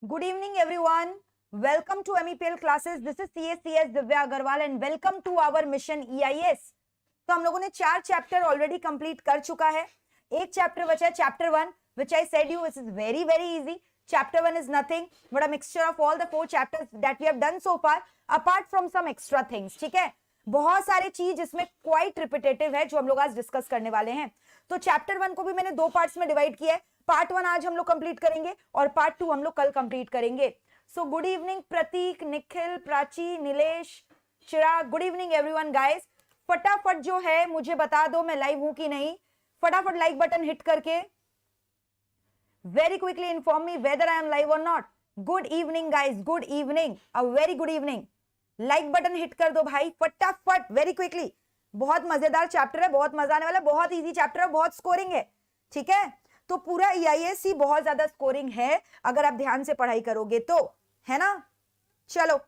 Good evening, everyone. Welcome to MEPL classes. This is CS Divya Agarwal and welcome to our mission EIS. तो हम लोगों ने 4 chapter already complete कर चुका है. एक चैप्टर बचा है, chapter 1, which I said you this is very easy. Chapter 1 is nothing but a mixture of all the 4 chapters that we have done so far, apart from some extra things. ठीक है, बहुत सारे चीज इसमें quite repetitive है जो हम लोग आज डिस्कस करने वाले हैं. तो चैप्टर 1 को भी मैंने 2 पार्ट्स में डिवाइड किया है. पार्ट 1 आज हम लोग कंप्लीट करेंगे और पार्ट 2 हम लोग कल कंप्लीट करेंगे. So good evening Prateek, Nikhil, Prachi, Nilesh, Chirag. Good evening everyone guys. फटाफट जो है मुझे बता दो मैं लाइव हूं कि नहीं. फटाफट लाइक बटन हिट करके very quickly inform me whether I am live or not. Good evening guys, good evening, a very good evening. Like button hit कर दो भाई फटाफट, वेरी क्विकली. बहुत मजेदार चैप्टर है, बहुत मजा आने वाला, बहुत इजी चैप्टर है, बहुत स्कोरिंग है. ठीक है, तो पूरा EIS ही बहुत ज्यादा स्कोरिंग है अगर आप ध्यान से पढ़ाई करोगे तो, है ना. चलो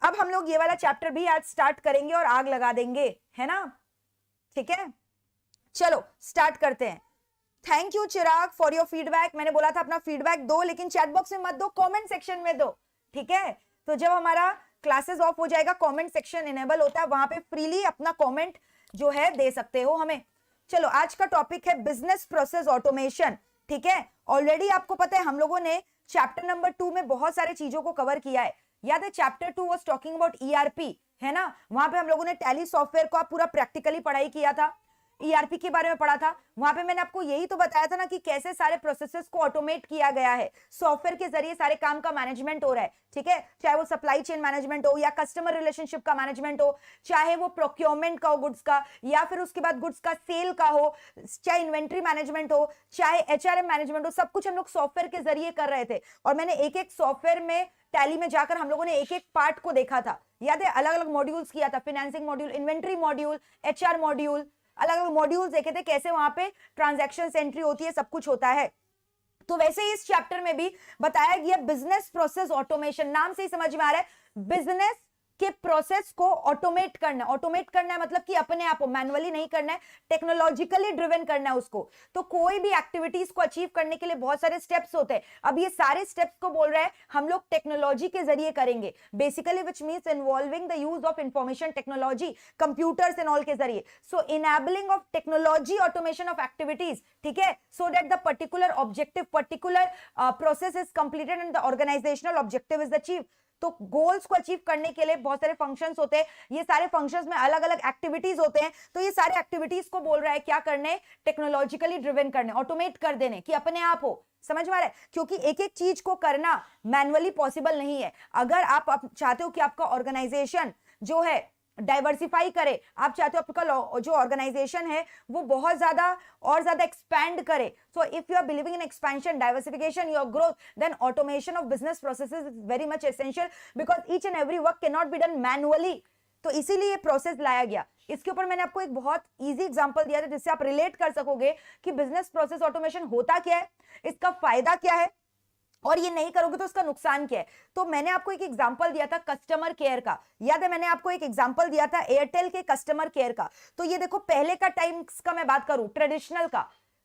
अब हम लोग ये वाला चैप्टर भी आज स्टार्ट करेंगे और आग लगा देंगे, है ना. ठीक है, चलो स्टार्ट करते हैं. Thank you Chirag for your feedback. मैंने बोला था अपना फीडबैक दो, लेकिन चैट बॉक्स में मत दो, कमेंट सेक्शन में दो. ठीक है, तो जब हमारा क्लासेस ऑफ हो जाएगा कमेंट सेक्शन इनेबल होता है, वहां पे फ्रीली अपना कमेंट जो है दे सकते हो हमें. चलो आज का टॉपिक है बिजनेस प्रोसेस ऑटोमेशन. ठीक है, ऑलरेडी आपको पता है हम लोगों ने चैप्टर नंबर 2 में बहुत सारे चीजों को कवर किया है. याद है chapter 2 was talking about ERP, है ना. वहां पे हम लोगों ने टैली सॉफ्टवेयर को पूरा प्रैक्टिकली पढ़ाई किया था, ERP के बारे में पढ़ा था. वहां पे मैंने आपको यही तो बताया था ना कि कैसे सारे प्रोसेसेस को ऑटोमेट किया गया है, सॉफ्टवेयर के जरिए सारे काम का मैनेजमेंट हो रहा है. ठीक है, चाहे वो सप्लाई चेन मैनेजमेंट हो या कस्टमर रिलेशनशिप का मैनेजमेंट हो, चाहे वो प्रोक्योरमेंट का हो गुड्स का, या फिर उसके बाद गुड्स का सेल का हो, चाहे इन्वेंट्री मैनेजमेंट हो, चाहे HRM मैनेजमेंट हो, सब कुछ हम लोग सॉफ्टवेयर के जरिए कर रहे थे. और मैंने एक एक सॉफ्टवेयर में टैली में जाकर हम लोगों ने एक एक पार्ट को देखा था. याद है, अलग अलग मॉड्यूल्स किया था, financing module, inventory module, HR module, अलग अलग मॉड्यूल्स देखे थे कैसे वहां पे ट्रांजैक्शन एंट्री होती है, सब कुछ होता है. तो वैसे ही इस चैप्टर में भी बताया गया बिजनेस प्रोसेस ऑटोमेशन. नाम से ही समझ में आ रहा है, बिजनेस के प्रोसेस को ऑटोमेट करना. ऑटोमेट करना है मतलब कि अपने आप मैनुअली नहीं करना है, टेक्नोलॉजिकली ड्रिवन करना है उसको. तो कोई भी एक्टिविटीज को अचीव करने के लिए बहुत सारे स्टेप्स होते हैं. अब ये सारे स्टेप्स को बोल रहा है हम लोग टेक्नोलॉजी के जरिए करेंगे, basically which means involving the use of information technology, computers and all के जरिए. So enabling of technology automation of activities. ठीक है, so that the particular objective, particular process is completed and the organisational objective is achieve. तो goals को achieve करने के लिए बहुत सारे फंक्शंस होते हैं, ये सारे फंक्शंस में अलग अलग एक्टिविटीज होते हैं. तो ये सारे एक्टिविटीज को बोल रहा है क्या करने, टेक्नोलॉजिकली ड्रिवन करने, ऑटोमेट कर देने कि अपने आप हो. समझ में आ रहा है, क्योंकि एक एक चीज को करना मैनुअली पॉसिबल नहीं है. अगर आप चाहते हो कि आपका ऑर्गेनाइजेशन जो है डाइवर्सिफाई करे, आप चाहते हो आपका जो ऑर्गेनाइजेशन है वो बहुत ज्यादा और ज्यादा एक्सपैंड करे, so if you are believing in expansion, diversification, your growth, then automation of business processes is very much essential because each and every work can not be done manually. तो इसीलिए process लाया गया. इसके ऊपर मैंने आपको एक बहुत इजी एग्जांपल दिया था जिससे आप रिलेट कर सकोगे कि बिजनेस प्रोसेस ऑटोमेशन होता क्या है, इसका फायदा क्या है, और ये नहीं करोगे तो उसका नुकसान क्या है. तो मैंने आपको एक एग्जांपल दिया था कस्टमर केयर का. याद है, मैंने आपको एक एग्जांपल दिया था एयरटेल के कस्टमर केयर का. तो ये देखो, पहले का टाइम्स का मैं बात करूं,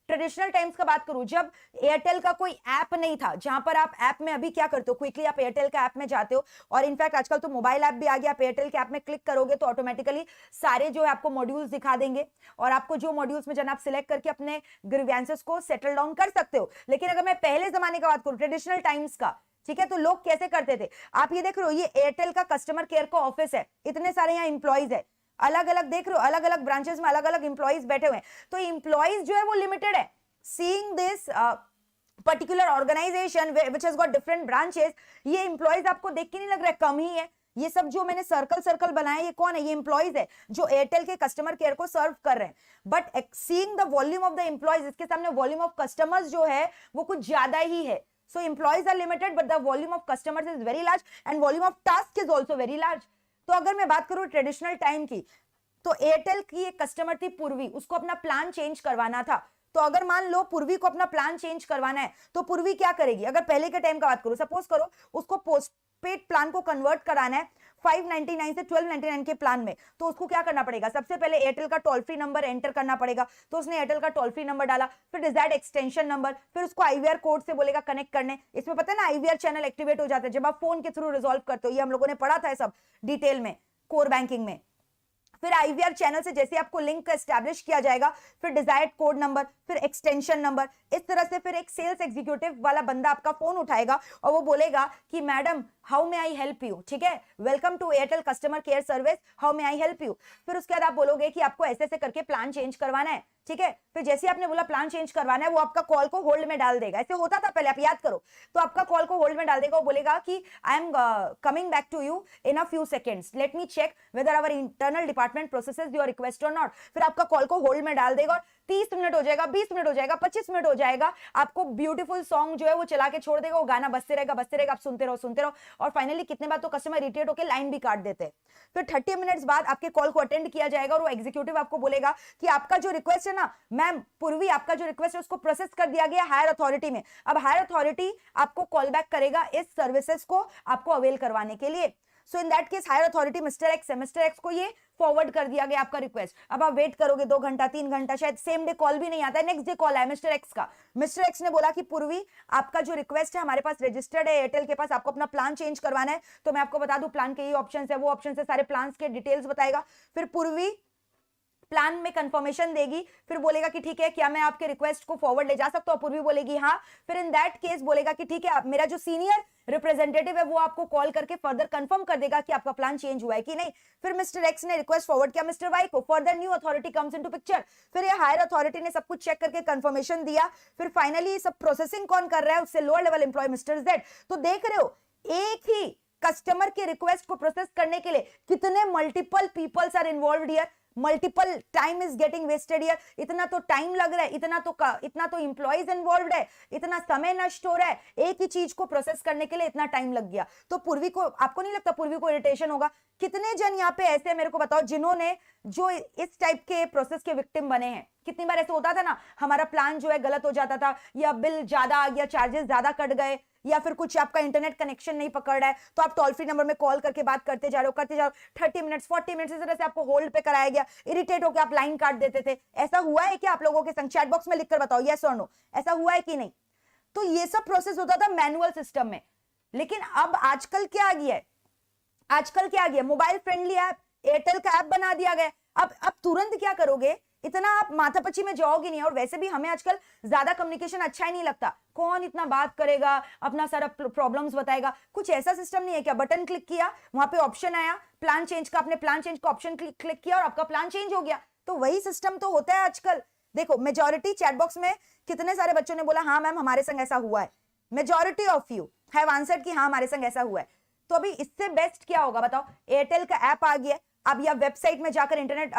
ट्रेडिशनल टाइम्स का बात करूं, जब एयरटेल का कोई ऐप नहीं था, जहां पर आप ऐप में अभी क्या करते हो, क्विकली आप एयरटेल का ऐप में जाते हो, और इनफैक्ट आजकल तो मोबाइल ऐप भी आ गया. आप एयरटेल के ऐप में क्लिक करोगे तो ऑटोमेटिकली सारे जो है आपको मॉड्यूल्स दिखा देंगे, और आपको जो मॉड्यूल्स में जाना आप सिलेक्ट करके अपने ग्रीवेंसेस को सेटल डाउन कर सकते हो. लेकिन अगर मैं पहले जमाने का बात करूं, ट्रेडिशनल टाइम्स का, ठीक है, तो लोग कैसे करते थे. आप ये देख रहे हो, ये एयरटेल का कस्टमर केयर का ऑफिस है, इतने सारे यहाँ इंप्लॉइज है, अलग अलग देख रहे हो, अलग अलग ब्रांचेस में अलग अलग इंप्लॉइज बैठे हुए हैं. तो इंप्लॉइज जो है वो लिमिटेड है. Seeing this particular organization which has got different branches, ये employees आपको देख के नहीं लग रहा है कम ही है. ये सब जो मैंने सर्कल बनाए, ये कौन है, ये employees है जो एयरटेल के कस्टमर केयर को सर्व कर रहे हैं. But seeing the volume of the employees, इसके सामने वॉल्यूम ऑफ कस्टमर्स जो है वो कुछ ज्यादा ही है. So employees are limited but the volume of customers is very large and volume of task is also very large. तो अगर मैं बात करूं ट्रेडिशनल टाइम की, तो एयरटेल की एक कस्टमर थी पूर्वी, उसको अपना प्लान चेंज करवाना था. तो अगर मान लो पूर्वी को अपना प्लान चेंज करवाना है तो पूर्वी क्या करेगी. अगर पहले के टाइम का बात करो, सपोज करो उसको पोस्ट पोस्टपेड प्लान को कन्वर्ट कराना है 599 से 1299 के प्लान में, तो उसको क्या करना पड़ेगा, सबसे पहले एयरटेल का टोल फ्री नंबर एंटर करना पड़ेगा। तो उसने एयरटेल का टोल फ्री नंबर डाला, फिर डिजायर्ड एक्सटेंशन नंबर, फिर उसको आईवीआर कोड से बोलेगा कनेक्ट करने। इसमें पता है ना आईवीआर चैनल एक्टिवेट हो जाता है जब आप फोन के थ्रू रिजॉल्व करते हो, ये हम लोगों ने पढ़ा था सब डिटेल में कोर बैंकिंग में। फिर आईवीआर चैनल से जैसे आपको लिंक एस्टैब्लिश किया जाएगा, फिर डिजायर्ड कोड नंबर, फिर एक्सटेंशन नंबर, इस तरह से फिर एक सेल्स एग्जीक्यूटिव वाला बंदा आपका फोन उठाएगा और वो बोलेगा कि madam how may I help you, ठीक है, welcome to Airtel customer care service, how may I help you. फिर उसके बाद आप बोलोगे कि आपको ऐसे ऐसे करके प्लान चेंज करवाना है, ठीक है। फिर जैसे आपने बोला प्लान चेंज करवाना है, वो आपका कॉल को होल्ड में डाल देगा। ऐसे होता था पहले, आप याद करो। तो आपका कॉल को होल्ड में डाल देगा, वो बोलेगा कि I am coming back to you in a few seconds, let me check whether our internal department processes your request और नॉट। फिर आपका कॉल को होल्ड में डाल देगा और 30 मिनट हो जाएगा, 20 मिनट हो जाएगा, 25 मिनट हो जाएगा, आपको ब्यूटीफुल सॉन्ग जो है वो चला के छोड़ देगा, वो गाना बजते रहेगा, आप सुनते रहो और फाइनली कितने बार तो कस्टमर इरिटेट होकर लाइन भी काट देते हैं। फिर 30 मिनट्स बाद आपके कॉल को अटेंड किया जाएगा और वो एग्जीक्यूटिव आपको बोलेगा कि आपका जो रिक्वेस्ट है ना मैम पूर्वी, आपका जो रिक्वेस्ट है उसको प्रोसेस कर दिया गया हायर अथॉरिटी में। अब हायर अथॉरिटी आपको कॉल बैक करेगा इस सर्विसेज को आपको अवेल करवाने के लिए। So in that case higher authority mister X है, मिस्टर एक्स को ये फॉरवर्ड कर दिया गया आपका रिक्वेस्ट। अब आप वेट करोगे 2 घंटा 3 घंटा, शायद सेम डे कॉल भी नहीं आता है, नेक्स्ट डे कॉल आया मिस्टर एक्स का। मिस्टर एक्स ने बोला कि पूर्वी आपका जो रिक्वेस्ट है हमारे पास रजिस्टर्ड है एयरटेल के पास, आपको अपना प्लान चेंज करवाना है। तो मैं आपको बता दूं प्लान के ये ऑप्शन है, वो ऑप्शन है, सारे प्लान के डिटेल्स बताएगा। फिर पूर्वी प्लान में कंफर्मेशन देगी, फिर बोलेगा कि ठीक है क्या मैं आपके रिक्वेस्ट को फॉरवर्ड ले जा सकता हूं, पूर्वी बोलेगी हाँ। फिर इन दैट केस बोलेगा कि ठीक है, आप मेरा जो सीनियर रिप्रेजेंटेटिव है वो आपको कॉल करके फर्दर कंफर्म कर देगा कि आपका प्लान चेंज हुआ है कि नहीं। फिर मिस्टर एक्स ने रिक्वेस्ट फॉरवर्ड किया मिस्टर वाई को, further new authority comes into picture. फिर ये हायर अथॉरिटी ने सब कुछ चेक करके कंफर्मेशन दिया। फिर फाइनली सब प्रोसेसिंग कौन कर रहा है, उससे lower level employ mister Z. तो देख रहे हो एक ही कस्टमर के रिक्वेस्ट को प्रोसेस करने के लिए कितने multiple peoples are involved here, multiple time is getting wasted here. इतना तो टाइम लग रहा है, इतना तो इंप्लॉइज इन्वॉल्वड है, इतना समय नष्ट हो रहा है, एक ही चीज को प्रोसेस करने के लिए इतना टाइम लग गया। तो पूर्वी को, आपको नहीं लगता पूर्वी को इरिटेशन होगा? कितने जन यहाँ पे ऐसे मेरे को बताओ जिन्होंने जो इस टाइप के प्रोसेस के विक्टिम बने हैं? कितनी बार ऐसे होता था ना, हमारा प्लान जो है गलत हो जाता था, या बिल ज्यादा आ गया, चार्जेस ज्यादा कट गए, या फिर कुछ आपका इंटरनेट कनेक्शन नहीं पकड़ रहा है, तो आप टोल फ्री नंबर में कॉल करके बात करते जा रहे हो 30 मिनट्स 40 मिनट्स, इस तरह से आपको होल्ड पे कराया गया, इरिटेट होकर आप लाइन काट देते थे। ऐसा हुआ है क्या आप लोगों के संग? चैट बॉक्स में लिखकर बताओ यस और नो, ऐसा हुआ है कि नहीं? तो ये सब प्रोसेस होता था मैनुअल सिस्टम में। लेकिन अब आजकल क्या आ गया है, आजकल क्या आ गया, मोबाइल फ्रेंडली ऐप, एयरटेल का ऐप बना दिया गया। अब तुरंत क्या करोगे, इतना आप माथापच्ची में जाओगे नहीं। और वैसे भी हमें आजकल ज्यादा कम्युनिकेशन अच्छा ही नहीं लगता, कौन इतना बात करेगा, अपना सारा प्रॉब्लम्स बताएगा। कुछ ऐसा सिस्टम नहीं है क्या, बटन क्लिक किया, वहां पे ऑप्शन आया प्लान चेंज का, आपने प्लान चेंज का ऑप्शन क्लिक किया और आपका प्लान चेंज हो गया। तो वही सिस्टम तो होता है आजकल। देखो मेजॉरिटी चैट बॉक्स में कितने सारे बच्चों ने बोला हाँ मैम हमारे संग ऐसा हुआ है, majority of you have answered कि हाँ हमारे संग ऐसा हुआ है। तो अभी इससे बेस्ट क्या होगा बताओ? एयरटेल का ऐप आ गया, अब या वेबसाइट में जाकर इंटरनेट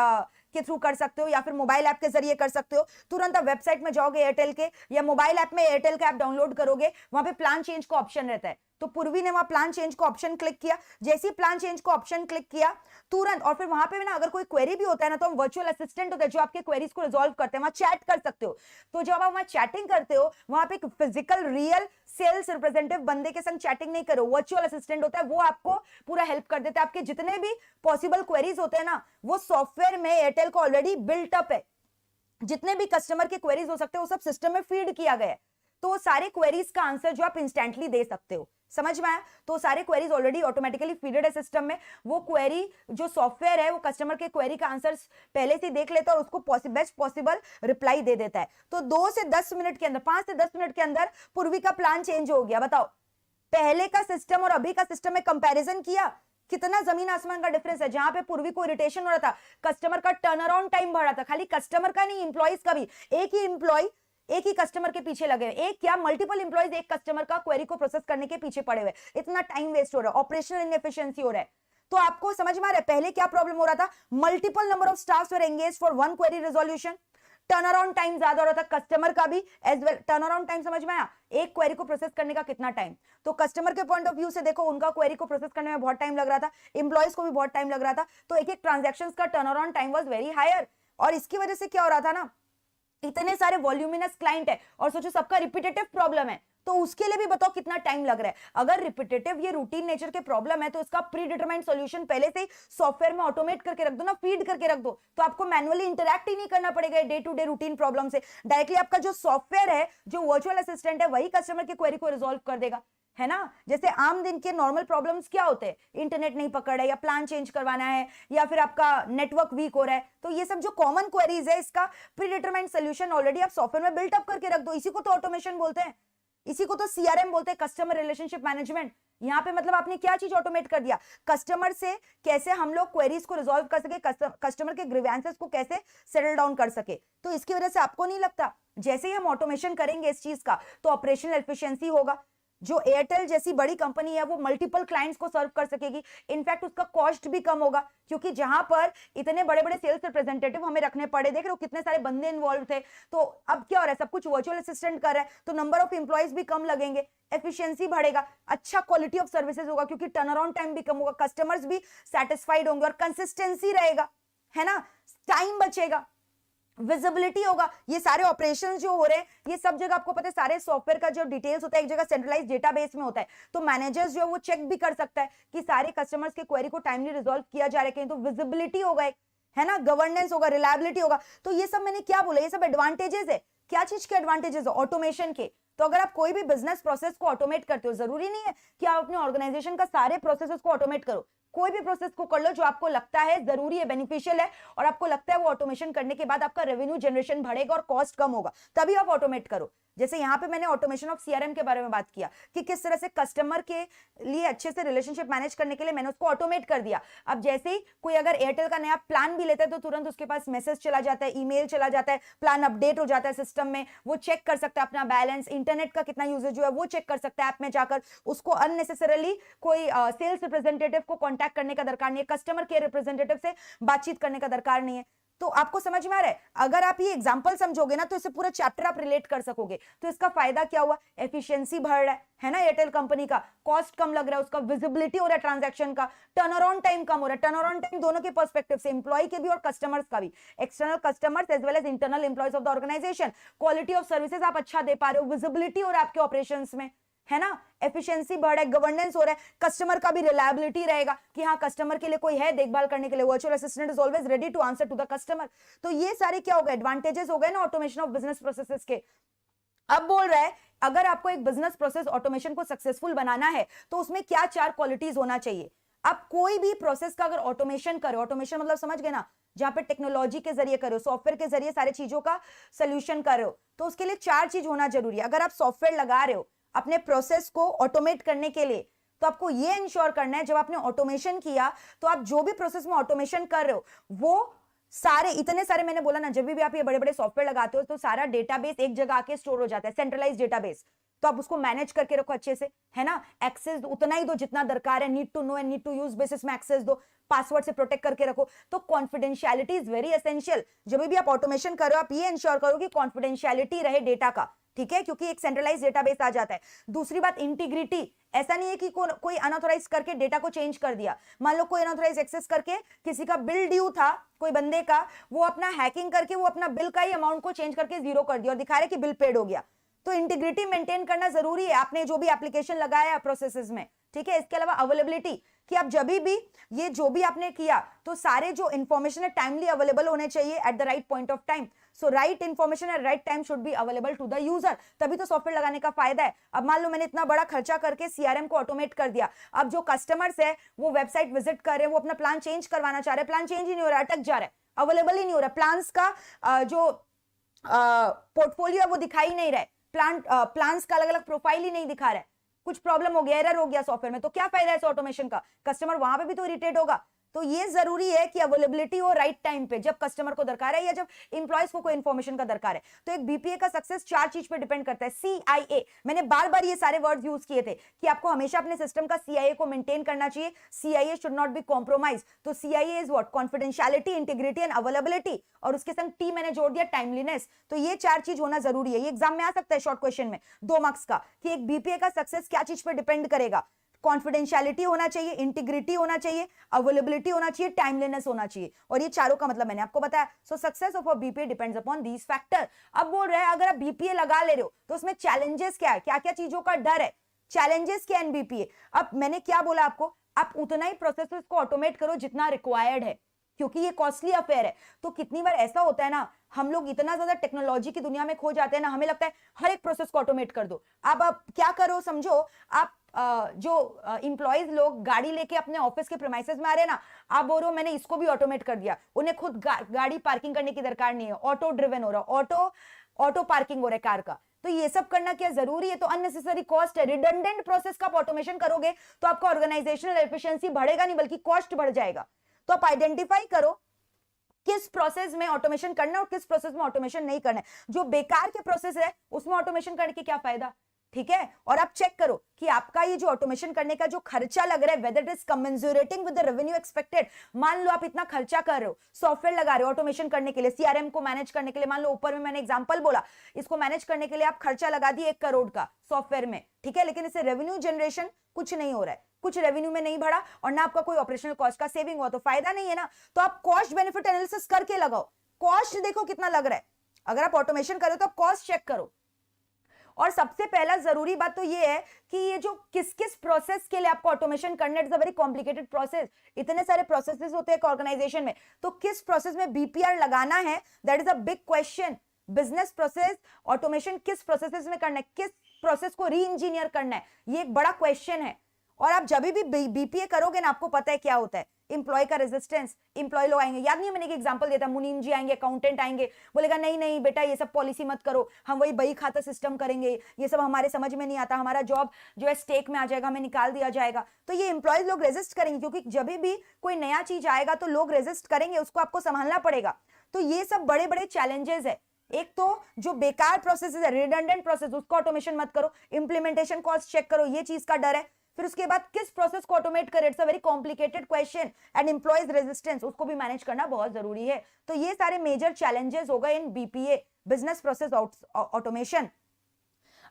के थ्रू कर सकते हो, या फिर मोबाइल ऐप के जरिए कर सकते हो। तुरंत आप वेबसाइट में जाओगे एयरटेल के, या मोबाइल ऐप में एयरटेल का ऐप डाउनलोड करोगे, वहां पे प्लान चेंज का ऑप्शन रहता है। तो पूर्वी ने वहां प्लान चेंज का ऑप्शन क्लिक किया, जैसे ही प्लान चेंज का ऑप्शन क्लिक किया तुरंत, और फिर वहां पे ना अगर कोई क्वेरी भी होता है ना, तो हम वर्चुअल असिस्टेंट होते हैं जो आपके क्वेरीज को रिजॉल्व करते हैं, वहां चैट कर सकते हो। तो जब आप वहां चैटिंग करते हो, वहां पे एक फिजिकल रियल सेल्स रिप्रेजेंटेटिव बंदे के संग चैटिंग नहीं करो, वर्चुअल असिस्टेंट होता है, वो आपको पूरा हेल्प कर देता है। आपके जितने भी पॉसिबल क्वेरीज होते हैं ना, वो सॉफ्टवेयर में एयरटेल को ऑलरेडी बिल्ट अप है। जितने भी कस्टमर के क्वेरीज हो सकते हैं वो सब सिस्टम में फीड किया गया है। तो वो सारे क्वेरीज का आंसर जो आप इंस्टेंटली दे सकते हो, समझ में आया? तो सारे क्वेरीज ऑलरेडी ऑटोमेटिकली फीडेड है सिस्टम में। वो क्वेरी जो सॉफ्टवेयर है वो कस्टमर के क्वेरी का आंसर पहले से देख लेता है और उसको बेस्ट पॉसिबल रिप्लाई दे देता है। तो 2 से 10 मिनट के अंदर, 5 से 10 मिनट के अंदर पूर्वी का प्लान चेंज हो गया। बताओ पहले का सिस्टम और अभी का सिस्टम में कंपैरिजन किया, कितना जमीन आसमान का डिफरेंस है। जहां पे पूर्वी को इरिटेशन हो रहा था, कस्टमर का टर्न अराउंड टाइम बढ़ रहा था, खाली कस्टमर का नहीं इंप्लॉइज का भी, एक ही इंप्लॉय एक ही कस्टमर के पीछे लगे, एक क्या मल्टीपल इंप्लॉइज एक कस्टमर का क्वेरी को प्रोसेस करने के पीछे पड़े हुए, इतना टाइम वेस्ट हो रहा है, ऑपरेशनल इनएफिशिएंसी हो रहा है। तो आपको समझ में आ रहा है पहले क्या प्रॉब्लम हो रहा था? Multiple number of staffs were engaged for one query resolution, turn around time ज्यादा हो रहा था, कस्टमर का भी as well. Turn around time समझ में आया? एक क्वेरी को प्रोसेस करने का कितना टाइम? तो कस्टमर के पॉइंट ऑफ व्यू से देखो, उनका क्वेरी को प्रोसेस करने में बहुत टाइम लग रहा था, इंप्लॉइज को भी बहुत टाइम लग रहा था, तो एक एक ट्रांजैक्शंस का turn around time was very higher. और इसकी वजह से क्या हो रहा था ना, इतने सारे वॉल्यूमिनस क्लाइंट है और सोचो सबका रिपीटेटिव प्रॉब्लम है, तो उसके लिए भी बताओ कितना टाइम लग रहा है। अगर रिपीटेटिव ये रूटीन नेचर के प्रॉब्लम है तो इसका प्री डिटरमाइंड सॉल्यूशन पहले से ही सॉफ्टवेयर में ऑटोमेट करके रख दो ना, फीड करके रख दो, तो आपको मैनुअली इंटरैक्ट ही नहीं करना पड़ेगा day to day routine problem से। डायरेक्टली आपका जो सॉफ्टवेयर है, जो वर्चुअल असिस्टेंट है, वही कस्टमर की क्वेरी को रिजॉल्व कर देगा, है ना। जैसे आम दिन के नॉर्मल प्रॉब्लम्स क्या होते हैं, इंटरनेट नहीं पकड़ रहा है या प्लान चेंज करवाना है या फिर आपका नेटवर्क वीक हो रहा है, तो ये सब जो कॉमन क्वेरीज है इसका प्री डिटरमाइंड सॉल्यूशन ऑलरेडी आप सॉफ्टवेयर में बिल्ट अप करके रख दो। इसी को तो ऑटोमेशन बोलते हैं, इसी को तो सीआरएम बोलते हैं, कस्टमर रिलेशनशिप मैनेजमेंट। यहाँ पे मतलब आपने क्या चीज ऑटोमेट कर दिया, कस्टमर से कैसे हम लोग क्वेरीज को रिजॉल्व कर सके, कस्टमर के ग्रीवेंसेस को कैसे सेटल डाउन कर सके। तो इसकी वजह से आपको नहीं लगता जैसे ही हम ऑटोमेशन करेंगे इस चीज का तो ऑपरेशनल एफिशिएंसी होगा। जो एयरटेल जैसी बड़ी कंपनी है वो मल्टीपल क्लाइंट्स को सर्व कर सकेगी, इनफैक्ट उसका कॉस्ट भी कम होगा, क्योंकि जहां पर इतने बड़े बड़े सेल्स रिप्रेजेंटेटिव हमें रखने पड़े, देख रहे हो कितने सारे बंदे इन्वॉल्व थे, तो अब क्या हो रहा है, सब कुछ वर्चुअल असिस्टेंट कर रहा है, तो नंबर ऑफ एम्प्लॉइज भी कम लगेंगे, एफिशिएंसी बढ़ेगा, अच्छा क्वालिटी ऑफ सर्विसेज होगा क्योंकि टर्न अराउंड टाइम भी कम होगा, कस्टमर्स भी सेटिस्फाइड होंगे और कंसिस्टेंसी रहेगा, है ना, टाइम बचेगा, विजिबिलिटी होगा। ये सारे ऑपरेशंस जो हो रहे हैं ये सब जगह आपको पता है, सारे सॉफ्टवेयर का जो डिटेल्स होता है एक जगह सेंट्रलाइज डेटाबेस में होता है, तो मैनेजर्स जो है वो चेक भी कर सकता है कि सारे कस्टमर्स के क्वेरी को टाइमली रिजॉल्व किया जा रहा है, तो विजिबिलिटी होगा, है ना, गवर्नेंस होगा, रिलायबिलिटी होगा। तो ये सब मैंने क्या बोला, ये सब एडवांटेजेस है। क्या चीज के एडवांटेजेस है, ऑटोमेशन के। तो अगर आप कोई भी बिजनेस प्रोसेस को ऑटोमेट करते हो, जरूरी नहीं है कि आप अपने ऑर्गेनाइजेशन का सारे प्रोसेसेस को ऑटोमेट करो, कोई भी प्रोसेस को कर लो जो आपको लगता है जरूरी है, बेनिफिशियल है और आपको लगता है वो ऑटोमेशन करने के बाद आपका रेवेन्यू जनरेशन बढ़ेगा और कॉस्ट कम होगा, तभी आप ऑटोमेट करो। जैसे यहाँ पे मैंने ऑटोमेशन ऑफ सीआरएम के बारे में बात किया कि किस तरह से कस्टमर के लिए अच्छे से रिलेशनशिप मैनेज करने के लिए मैंने उसको ऑटोमेट कर दिया। अब जैसे ही कोई अगर एयरटेल का नया प्लान भी लेता है तो तुरंत उसके पास मैसेज चला जाता है, ईमेल चला जाता है, प्लान अपडेट हो जाता है सिस्टम में, वो चेक कर सकता है अपना बैलेंस, इंटरनेट का कितना यूजेज हुआ है वो चेक कर सकता है ऐप में जाकर, उसको अननेसेसरली कोई सेल्स रिप्रेजेंटेटिव को कॉन्टैक्ट करने का दरकार नहीं है, कस्टमर केयर रिप्रेजेंटेटिव से बातचीत करने का दरकार नहीं है। तो आपको समझ में आ रहा है, अगर आप ये एग्जांपल समझोगे ना तो इसे पूरा चैप्टर आप रिलेट कर सकोगे। तो इसका फायदा क्या हुआ, एफिशिएंसी बढ़ रहा है ना, एयरटेल कंपनी का कॉस्ट कम लग रहा है, उसका विजिबिलिटी हो रहा है ट्रांजैक्शन का, टर्न अराउंड टाइम कम हो रहा है, टर्न अराउंड टाइम दोनों के पर्सपेक्टिव से, एम्प्लॉय के भी और कस्टमर्स का भी, external customers as well as internal employees of the organisation, quality of services आप अच्छा दे पा रहे हो, विजिबिलिटी हो रहा है आपके ऑपरेशंस में, है ना, एफिशिएंसी बढ़ रहा है, गवर्नेंस हो रहा है, कस्टमर का भी रिलायबिलिटी रहेगा कि हाँ कस्टमर के लिए कोई है देखभाल करने के लिए, virtual assistant is always ready to answer to the customer. तो ये सारे क्या हो गए, एडवांटेजेस हो गए ना ऑटोमेशन ऑफ बिजनेस प्रोसेसेस के। अब बोल रहा है अगर आपको एक बिजनेस प्रोसेस ऑटोमेशन को सक्सेसफुल बनाना है तो उसमें क्या 4 क्वालिटीज होना चाहिए। आप कोई भी प्रोसेस का अगर ऑटोमेशन करो, ऑटोमेशन मतलब समझ गए ना, जहां पे टेक्नोलॉजी के जरिए करो, सॉफ्टवेयर के जरिए सारी चीजों का सोल्यूशन करो, तो उसके लिए 4 चीज होना जरूरी है। अगर आप सॉफ्टवेयर लगा रहे हो अपने प्रोसेस को ऑटोमेट करने के लिए तो आपको ये इंश्योर करना है जब आपने ऑटोमेशन किया तो आप जो भी प्रोसेस में ऑटोमेशन कर रहे हो वो सारे, इतने सारे मैंने बोला ना, जब भी आप ये बड़े बड़े सॉफ्टवेयर लगाते हो तो सारा डेटाबेस एक जगह आके स्टोर हो जाता है, सेंट्रलाइज डेटाबेस, तो आप उसको मैनेज करके रखो अच्छे से, है ना, एक्सेस उतना ही दो जितना दरकार है, need to know and need to use basis में एक्सेस दो, पासवर्ड से प्रोटेक्ट करके रखो। तो कॉन्फिडेंशियलिटी इज वेरी एसेंशियल। जब भी आप ऑटोमेशन करो आप ये इंश्योर करो कि कॉन्फिडेंशियलिटी रहे डेटा का, ठीक है, क्योंकि एक सेंट्रलाइज डेटाबेस आ जाता है। दूसरी बात इंटीग्रिटी, ऐसा नहीं है कि कोई अनऑथराइज करके डेटा को चेंज कर दिया। मान लो कोई अनऑथराइज एक्सेस करके किसी का बिल ड्यू था कोई बंदे का, वो अपना हैकिंग करके वो अपना बिल का ही अमाउंट को चेंज करके 0 कर दिया और दिखा रहे कि बिल पेड हो गया। तो इंटीग्रिटी मेंटेन करना जरूरी है आपने जो भी एप्लीकेशन लगाया है प्रोसेसेस में, ठीक है। इसके अलावा अवेलेबिलिटी, कि आप जब भी ये जो भी आपने किया तो सारे जो इंफॉर्मेशन है टाइमली अवेलेबल होने चाहिए at the right point of time. So right information at right time should be available to the user, तभी तो सॉफ्टवेयर लगाने का फायदा है। अब मान लो मैंने इतना बड़ा खर्चा करके सीआरएम को ऑटोमेट कर दिया, अब जो कस्टमर्स है वो वेबसाइट विजिट कर रहे हैं, वो अपना प्लान चेंज करवाना चाह रहे हैं, प्लान चेंज ही नहीं हो रहा है, अटक जा रहा है, अवेलेबल ही नहीं हो रहा है, प्लान्स का जो पोर्टफोलियो है वो दिखाई नहीं रहा है, प्लान्स का अलग अलग प्रोफाइल ही नहीं दिखा रहा है, कुछ प्रॉब्लम हो गया, एरर हो गया सॉफ्टवेयर में, तो क्या फायदा है इस ऑटोमेशन का, कस्टमर वहां पे भी तो इरिटेट होगा। तो ये जरूरी है कि अवेलेबिलिटी हो राइट टाइम पे, जब कस्टमर को दरकार है या जब इंप्लॉइज को कोई इंफॉर्मेशन का दरकार है। तो एक बीपीए का सक्सेस 4 चीज पे डिपेंड करता है। सीआईए, मैंने बार बार ये सारे वर्ड्स यूज किए थे कि आपको हमेशा अपने सिस्टम का सीआईए को मेंटेन करना चाहिए, CIA should not be compromise. तो CIA is what, confidentiality, integrity and availability, और उसके संग टी मैंने जोड़ दिया टाइमलीनेस। तो ये 4 चीज होना जरूरी है। ये एग्जाम में आ सकता है शॉर्ट क्वेश्चन में 2 मार्क्स का, कि एक बीपीए का सक्सेस क्या चीज पे डिपेंड करेगा, कॉन्फिडेंशियलिटी होना चाहिए, इंटीग्रिटी होना चाहिए, अवेलेबिलिटी होना चाहिए, टाइमलीनेस होना चाहिए, और ये चारों का मतलब मैंने आपको बताया। सो success of a BPA depends upon these factor. अब बोल रहे हैं अगर आप बीपीए लगा ले रहे हो तो उसमें चैलेंजेस क्या है, क्या क्या चीजों का डर है, चैलेंजेस क्या है बीपीए। अब मैंने क्या बोला आपको, आप उतना ही प्रोसेसेस को ऑटोमेट करो जितना रिक्वायर्ड है, क्योंकि ये कॉस्टली अफेयर है। तो कितनी बार ऐसा होता है ना, हम लोग इतना ज्यादा टेक्नोलॉजी की दुनिया में खो जाते हैं ना, हमें लगता है हर एक प्रोसेस को ऑटोमेट कर दो। अब आप क्या करो, समझो आप जो इंप्लॉइज लोग गाड़ी लेके अपने ऑफिस के प्रीमाइसेस में आ रहे हैं ना, आप बोल रहे हो मैंने इसको भी ऑटोमेट कर दिया, उन्हें खुद गाड़ी पार्किंग करने की दरकार नहीं है, ऑटो ड्रिवन हो रहा, ऑटो पार्किंग हो रहा है कार का। तो ये सब करना क्या जरूरी है? तो अननेसेसरी कॉस्ट है। रिडंडेंट प्रोसेस का आप ऑटोमेशन करोगे तो आपका ऑर्गेनाइजेशनल एफिशिएंसी बढ़ेगा नहीं बल्कि कॉस्ट बढ़ जाएगा। तो आप आइडेंटिफाई करो किस प्रोसेस में ऑटोमेशन करना है और किस प्रोसेस में ऑटोमेशन नहीं करना है। जो बेकार के प्रोसेस है उसमें ऑटोमेशन करने के क्या फायदा, ठीक है। और आप चेक करो कि आपका ये जो ऑटोमेशन करने का जो खर्चा लग रहा है, whether it is commensurating with the revenue expected. मान लो आप इतना खर्चा कर रहे हो, सॉफ्टवेयर लगा रहे हो ऑटोमेशन करने के लिए, सीआरएम को मैनेज करने के लिए, मान लो ऊपर में मैंने एग्जांपल बोला, इसको मैनेज करने के लिए आप खर्चा लगा दिए 1 करोड़ का सॉफ्टवेयर में, ठीक है, लेकिन इससे रेवेन्यू जनरेशन कुछ नहीं हो रहा है, कुछ रेवेन्यू में नहीं बढ़ा और ना आपका कोई ऑपरेशनल कॉस्ट का सेविंग हुआ, तो फायदा नहीं है ना। तो आप कॉस्ट बेनिफिट एनालिसिस करके लगाओ, कॉस्ट देखो कितना लग रहा है। अगर आप ऑटोमेशन करो तो आप कॉस्ट चेक करो। और सबसे पहला जरूरी बात तो ये है कि ये जो किस किस प्रोसेस के लिए आपको ऑटोमेशन करना है, it's a very complicated process. इतने सारे प्रोसेसेस होते हैं एक ऑर्गेनाइजेशन में, तो किस प्रोसेस में बीपीआर लगाना है, that is a big question. Business process automation किस प्रोसेसेस में करना है, किस प्रोसेस को री इंजीनियर करना है, ये एक बड़ा क्वेश्चन है। और आप जब भी बीपीए करोगे ना, आपको पता है क्या होता है, इंप्लॉय का रेजिस्टेंस। इंप्लॉय लोग आएंगे, याद नहीं है मैंने एक एग्जांपल दिया था, मुनीम जी आएंगे, अकाउंटेंट आएंगे, बोलेगा नहीं नहीं बेटा ये सब पॉलिसी मत करो, हम वही बही खाता सिस्टम करेंगे, ये सब हमारे समझ में नहीं आता, हमारा जॉब जो है स्टेक में आ जाएगा, हमें निकाल दिया जाएगा। तो ये इंप्लॉयज लोग रेजिस्ट करेंगे, क्योंकि जब भी कोई नया चीज आएगा तो लोग रेजिस्ट करेंगे, उसको आपको संभालना पड़ेगा। तो ये सब बड़े बड़े चैलेंजेस है। एक तो जो बेकार प्रोसेस है, रिडंडेंट प्रोसेस, उसको ऑटोमेशन मत करो, इंप्लीमेंटेशन कॉस्ट चेक करो, ये चीज का डर है। फिर उसके बाद किस प्रोसेस को ऑटोमेट करें, it's a very complicated question, and employees resistance, उसको भी मैनेज करना बहुत जरूरी है। तो ये सारे मेजर चैलेंजेस हो गए इन बीपीए, बिजनेस प्रोसेस ऑटोमेशन।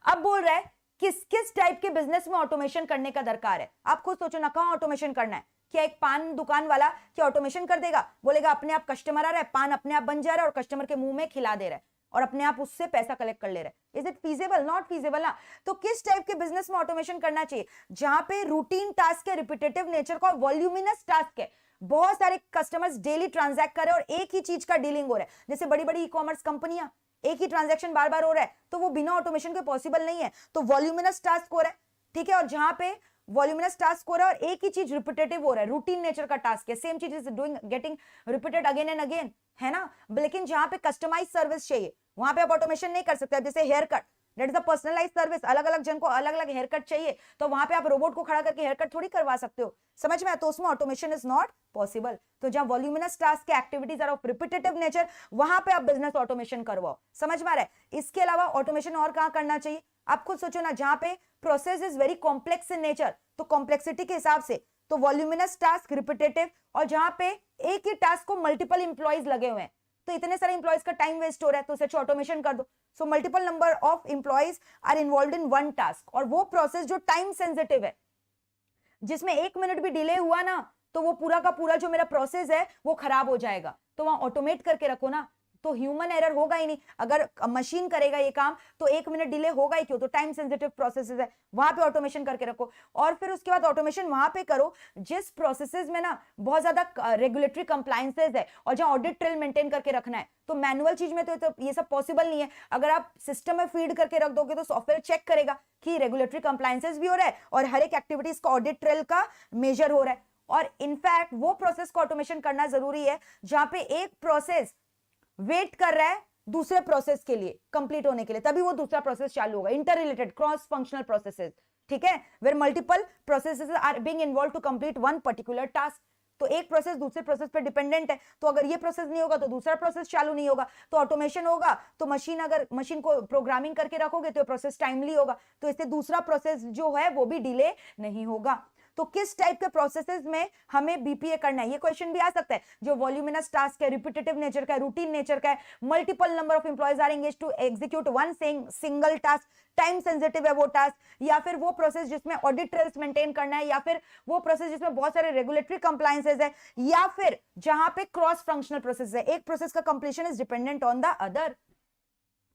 अब बोल रहा है किस किस टाइप के बिजनेस में ऑटोमेशन करने का दरकार है। आप खुद सोचो ना, कहां ऑटोमेशन करना है। क्या एक पान दुकान वाला क्या ऑटोमेशन कर देगा? बोलेगा अपने आप कस्टमर आ रहा है, पान अपने आप बन जा रहा है और कस्टमर के मुंह में खिला दे रहा है और अपने आप उससे पैसा कलेक्ट कर ले रहा है। Is it feasible? Not feasible ना। तो किस टाइप के बिजनेस में ऑटोमेशन करना चाहिए? जहां पे रूटीन टास्क है, रिपीटेटिव नेचर का, वॉल्यूमिनस टास्क है, बहुत सारे कस्टमर्स डेली ट्रांजैक्ट कर रहे हैं और एक ही चीज का डीलिंग हो रहा है। जैसे बड़ी बड़ी ई कॉमर्स कंपनियां, एक ही ट्रांजैक्शन बार बार हो रहा है, तो वो बिना ऑटोमेशन के पॉसिबल नहीं है। तो वॉल्यूमिनस टास्क हो रहा है, ठीक है। और जहां पे वॉल्यूमिनस टास्क हो रहा है और एक ही चीज रिपीटेटिव हो रहा है, रूटीन नेचर का टास्क है, सेम चीज is doing getting repeated again and again, है ना। लेकिन जहां पे कस्टमाइज सर्विस चाहिए वहां पे आप ऑटोमेशन नहीं कर सकते। जैसे hair cut, that is a personalise service, अलग अलग जन को अलग अलग हेयर कट चाहिए, तो वहां पे आप रोबोट को खड़ा करके हेयर कट थोड़ी करवा सकते हो, समझ में आया? तो उसमें ऑटोमेशन इज नॉट पॉसिबल। तो जहां वॉल्यूमिनस टास्क के activities are of repetitive nature, वहां पे आप बिजनेस ऑटोमेशन करवाओ, समझ में आ रहा है? इसके अलावा ऑटोमेशन और कहां करना चाहिए? आप खुद सोचो ना, जहां पे process is very complex in nature, तो कॉम्प्लेक्सिटी के हिसाब से तो वॉल्यूमिनस टास्क, रिपीटेटिव, और जहां पे एक ही टास्क को मल्टीपल इंप्लॉइज लगे हुए हैं, तो इतने सारे इंप्लॉइज का टाइम वेस्ट हो रहा है, तो उसे ऑटोमेशन कर दो। So multiple number of employees are involve in one task, और वो प्रोसेस जो टाइम सेंसिटिव है, जिसमें 1 मिनट भी डिले हुआ ना तो वो पूरा का पूरा जो मेरा प्रोसेस है वो खराब हो जाएगा। तो वहां ऑटोमेट करके रखो ना, तो ह्यूमन एरर होगा ही नहीं। अगर मशीन करेगा ये काम तो 1 मिनट डिले होगा ही क्यों? तो टाइम सेंसिटिव प्रोसेसेस है, वहां पे ऑटोमेशन करके रखो। और फिर उसके बाद ऑटोमेशन वहां पे करो जिस प्रोसेसेस में ना बहुत ज्यादा रेगुलेटरी कंप्लायंसेस है और जहां ऑडिट ट्रेल मेंटेन करके रखना है। तो मैनुअल चीज में तो ये सब पॉसिबल नहीं है। अगर आप सिस्टम में फीड करके रख दोगे तो सॉफ्टवेयर चेक करेगा कि रेगुलेटरी कंप्लायंसेस भी हो रहा है और हर एक एक्टिविटीज का ऑडिट ट्रेल का मेजर हो रहा है। और इनफैक्ट वो प्रोसेस को ऑटोमेशन करना जरूरी है जहां पे एक प्रोसेस वेट कर रहा है दूसरे प्रोसेस के लिए कंप्लीट होने के लिए, तभी वो दूसरा प्रोसेस चालू होगा। Inter related cross functional processes, ठीक है, where multiple processes are being involve to complete one particular task. तो एक प्रोसेस दूसरे प्रोसेस पे डिपेंडेंट है, तो अगर ये प्रोसेस नहीं होगा तो दूसरा प्रोसेस चालू नहीं होगा। तो ऑटोमेशन होगा तो अगर मशीन को प्रोग्रामिंग करके रखोगे तो प्रोसेस टाइमली होगा, तो इससे दूसरा प्रोसेस जो है वो भी डिले नहीं होगा। तो किस टाइप के प्रोसेसेस में हमें बीपीए करना है, ये क्वेश्चन भी आ सकता है। जो वॉल्यूमिनस टास्क है, रिपीटेटिव नेचर का है, रूटीन नेचर का है, multiple number of employees are engage to execute one single task, time sensitive है वो टास्क, या फिर वो प्रोसेस जिसमें ऑडिट ट्रेल्स मेंटेन करना है, या फिर वो प्रोसेस जिसमें बहुत सारे रेगुलेटरी कंप्लायंसेस है, या फिर जहां पे क्रॉस फंक्शनल प्रोसेस है, एक प्रोसेस का completion is dependent on the other.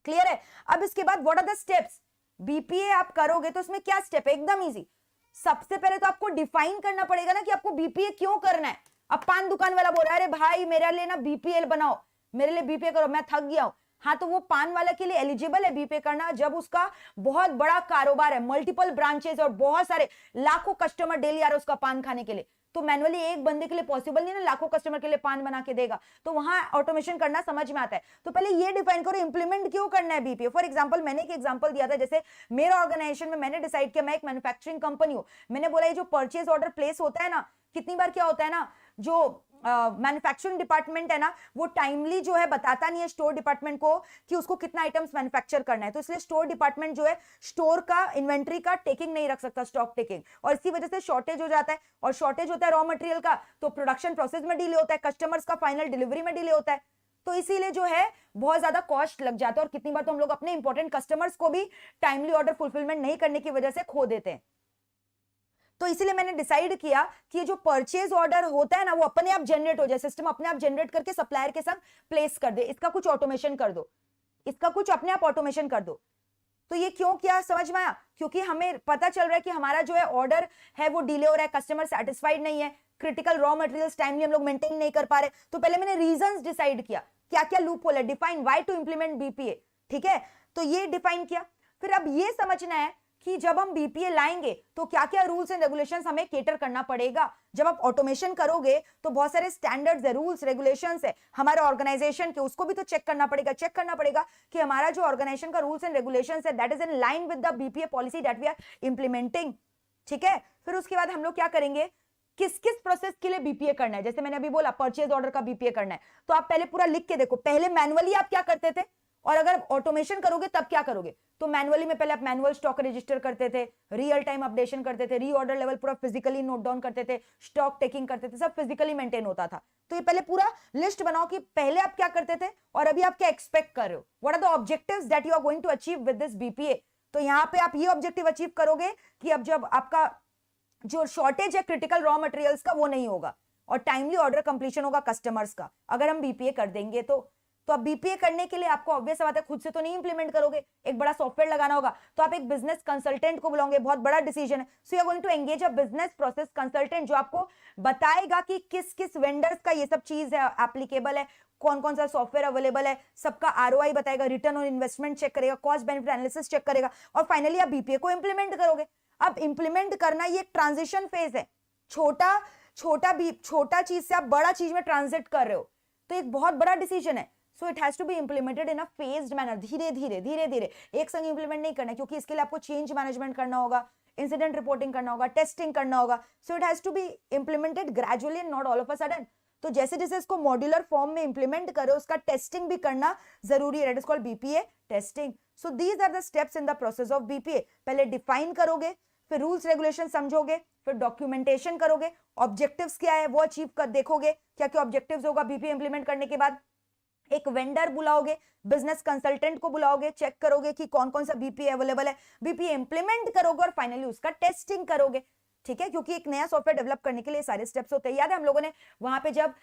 Clear है? अब इसके बाद what are the steps? BPA आप करोगे तो इसमें क्या स्टेप है? एकदम इजी। सबसे पहले तो आपको डिफाइन करना पड़ेगा ना कि आपको बीपीए क्यों करना है। अब पान दुकान वाला बोल रहा है अरे भाई मेरे लिए ना बीपीएल बनाओ, मेरे लिए बीपीए करो, मैं थक गया हूं। हाँ, तो वो पान वाला के लिए एलिजिबल है बीपीए करना जब उसका बहुत बड़ा कारोबार है, मल्टीपल ब्रांचेस और बहुत सारे लाखों कस्टमर डेली आ रहे उसका पान खाने के लिए। तो मैनुअली एक बंदे के लिए पॉसिबल नहीं ना, लाखों कस्टमर के लिए पान बना के देगा, तो वहां ऑटोमेशन करना समझ में आता है। तो पहले ये डिफाइन करो इंप्लीमेंट क्यों करना है बीपीए। फॉर एग्जांपल मैंने एक एग्जांपल दिया था, जैसे मेरे ऑर्गेनाइजेशन में मैंने डिसाइड किया, मैं एक मैन्युफैक्चरिंग कंपनी हूं, मैंने बोला ये जो परचेज ऑर्डर प्लेस होता है ना, कितनी बार क्या होता है ना, जो मैन्युफैक्चरिंग डिपार्टमेंट है ना वो टाइमली जो है बताता नहीं है स्टोर डिपार्टमेंट को कि उसको कितना आइटम्स मैन्युफैक्चर करना है, तो इसलिए स्टोर डिपार्टमेंट जो है स्टोर का इन्वेंट्री का टेकिंग नहीं रख सकता, स्टॉक टेकिंग, और इसी वजह से शॉर्टेज हो जाता है, और शॉर्टेज होता है रॉ मटेरियल का तो प्रोडक्शन प्रोसेस में डिले होता है, कस्टमर्स का फाइनल डिलीवरी में डिले होता है, तो इसीलिए जो है बहुत ज्यादा कॉस्ट लग जाता है, और कितनी बार तो हम लोग अपने इंपॉर्टेंट कस्टमर्स को भी टाइमली ऑर्डर फुलफिलमेंट नहीं करने की वजह से खो देते हैं। तो इसीलिए मैंने डिसाइड किया कि ये जो परचेज ऑर्डर होता है ना वो अपने आप जनरेट हो जाए, सिस्टम अपने आप जनरेट करके सप्लायर के साथ प्लेस कर दे, इसका कुछ ऑटोमेशन कर दो, इसका कुछ अपने आप ऑटोमेशन कर दो। तो ये क्यों किया समझ में आया? क्योंकि हमें पता चल रहा है कि हमारा जो है ऑर्डर है वो डिले हो रहा है, कस्टमर सेटिस्फाइड नहीं है, क्रिटिकल रॉ मटेरियल्स टाइमली हम लोग मेंटेन नहीं कर पा रहे। तो पहले मैंने रीजंस डिसाइड किया, क्या क्या लूप होल है, define why to implement BPA, ठीक है, तो ये डिफाइन किया। फिर अब ये समझना है कि जब हम बीपीए लाएंगे तो क्या क्या रूल्स एंड रेगुलेशंस हमें केटर करना पड़ेगा। जब आप ऑटोमेशन करोगे तो बहुत सारे स्टैंडर्ड्स है, रूल्स रेगुलेशंस है हमारे ऑर्गेनाइजेशन के, उसको भी तो चेक करना पड़ेगा कि हमारा जो ऑर्गेनाइजेशन का रूल्स एंड रेगुलेशंस है that is in line with the BPA policy that we are implementing, ठीक है। फिर उसके बाद हम लोग क्या करेंगे, किस किस प्रोसेस के लिए बीपीए करना है। जैसे मैंने अभी बोला परचेज ऑर्डर का बीपीए करना है, तो आप पहले पूरा लिख के देखो, पहले मैनुअली आप क्या करते थे और अगर ऑटोमेशन करोगे तब क्या करोगे। तो मैनुअली में पहले आप मैनुअल स्टॉक रजिस्टर करते थे, रियल टाइम अपडेशन करते थे, रीऑर्डर लेवल पूरा फिजिकली नोट डाउन करते थे, स्टॉक टेकिंग करते थे, सब फिजिकली मेंटेन होता था। तो ये पहले पूरा लिस्ट बनाओ कि पहले आप क्या करते थे और अभी आप क्या एक्सपेक्ट कर रहे हो, what are the objectives that you are going to achieve with this BPA. तो यहाँ पे आप ये ऑब्जेक्टिव अचीव करोगे कि अब जब आपका जो शॉर्टेज है क्रिटिकल रॉ मटेरियल्स का वो नहीं होगा और टाइमली ऑर्डर कंप्लीशन होगा कस्टमर्स का, अगर हम बीपीए कर देंगे तो। तो अब बीपीए करने के लिए आपको ऑब्वियस बात है खुद से तो नहीं इंप्लीमेंट करोगे, एक बड़ा सॉफ्टवेयर लगाना होगा, तो आप एक बिजनेस कंसल्टेंट को बुलाओगे, बहुत बड़ा डिसीजन है। So you are going to engage a business process consultant जो आपको बताएगा कि किस किस वेंडर्स का ये सब चीज है एप्लीकेबल है, कौन कौन सा सॉफ्टवेयर अवेलेबल है, सबका आरओआई बताएगा, रिटर्न ऑन इन्वेस्टमेंट चेक करेगा, कॉस्ट बेनिफिट एनालिसिस चेक करेगा, और फाइनली आप बीपीए को इंप्लीमेंट करोगे। अब इंप्लीमेंट करना ये ट्रांजिशन फेज है, छोटा चीज से आप बड़ा चीज में ट्रांजिट कर रहे हो, तो एक बहुत बड़ा डिसीजन है। So it has to be implemented in a phased manner, धीरे धीरे एक संग इंप्लीमेंट नहीं करना है, क्योंकि इसके लिए आपको चेंज मैनेजमेंट करना होगा, इंसिडेंट रिपोर्टिंग करना होगा, टेस्टिंग करना होगा। So it has to be implemented gradually and not all of a sudden. तो जैसे जैसे इसको मॉड्यूलर फॉर्म में इंप्लीमेंट करो उसका टेस्टिंग भी करना जरूरी है, that is called BPA testing. So these are the steps in the process of BPA. पहले डिफाइन करोगे, फिर रूल्स रेगुलेशन समझोगे, फिर डॉक्यूमेंटेशन करोगे, ऑब्जेक्टिव्स क्या है वो अचीव कर देखोगे, क्या क्या ऑब्जेक्टिव्स होगा बीपीए इंप्लीमेंट करने के बाद। एक वेंडर बुलाओगे, बिजनेस कंसल्टेंट को बुलाओगे, चेक करोगे कि कौन कौन सा बीपीए अवेलेबल है, बीपीए इंप्लीमेंट करोगे और फाइनली उसका टेस्टिंग करोगे, ठीक है। क्योंकि एक नया सॉफ्टवेयर डेवलप करने के लिए सारे स्टेप्स होते हैं। याद है हम लोगों ने वहां पे जब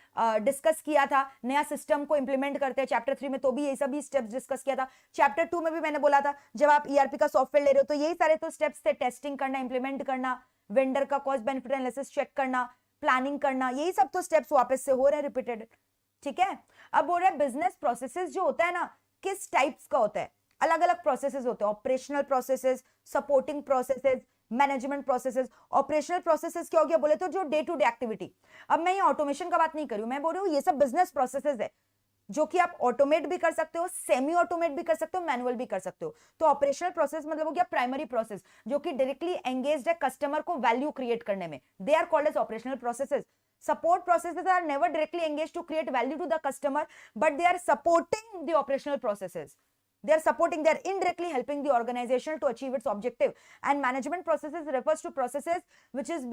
डिस्कस किया था नया सिस्टम को इंप्लीमेंट करते हैं चैप्टर 3 में, तो भी ये सभी स्टेप्स डिस्कस किया था। चैप्टर 2 में भी मैंने बोला था जब आप ईआरपी का सॉफ्टवेयर ले रहे हो तो यही सारे तो स्टेप्स थे, टेस्टिंग करना, इंप्लीमेंट करना, वेंडर का कॉस्ट बेनिफिट एनालिसिस चेक करना, प्लानिंग करना, यही सब तो स्टेप्स वापस से हो रहे हैं रिपीटेड, ठीक है। अब बोल रहे हैं बिजनेस प्रोसेसेस जो होता है ना किस टाइप्स का होता है, अलग अलग प्रोसेसेस होते हैं, operational processes, supporting processes, management processes. Operational processes क्या हो गया बोले तो जो डे टू डे एक्टिविटी। अब मैं ये ऑटोमेशन का बात नहीं कर रही हूं, मैं बोल रही हूँ ये सब बिजनेस प्रोसेसेस है जो कि आप ऑटोमेट भी कर सकते हो, सेमी ऑटोमेट भी कर सकते हो, मैनुअल भी कर सकते हो। तो ऑपरेशनल प्रोसेस मतलब हो गया प्राइमरी प्रोसेस जो कि डायरेक्टली एंगेज्ड है कस्टमर को वैल्यू क्रिएट करने में, they are called as operational processes. Support processes are never directly engaged to create value to the customer, but they are supporting the operational processes. They are supporting, they are indirectly helping the organization to achieve its objective. And management processes refers to processes which is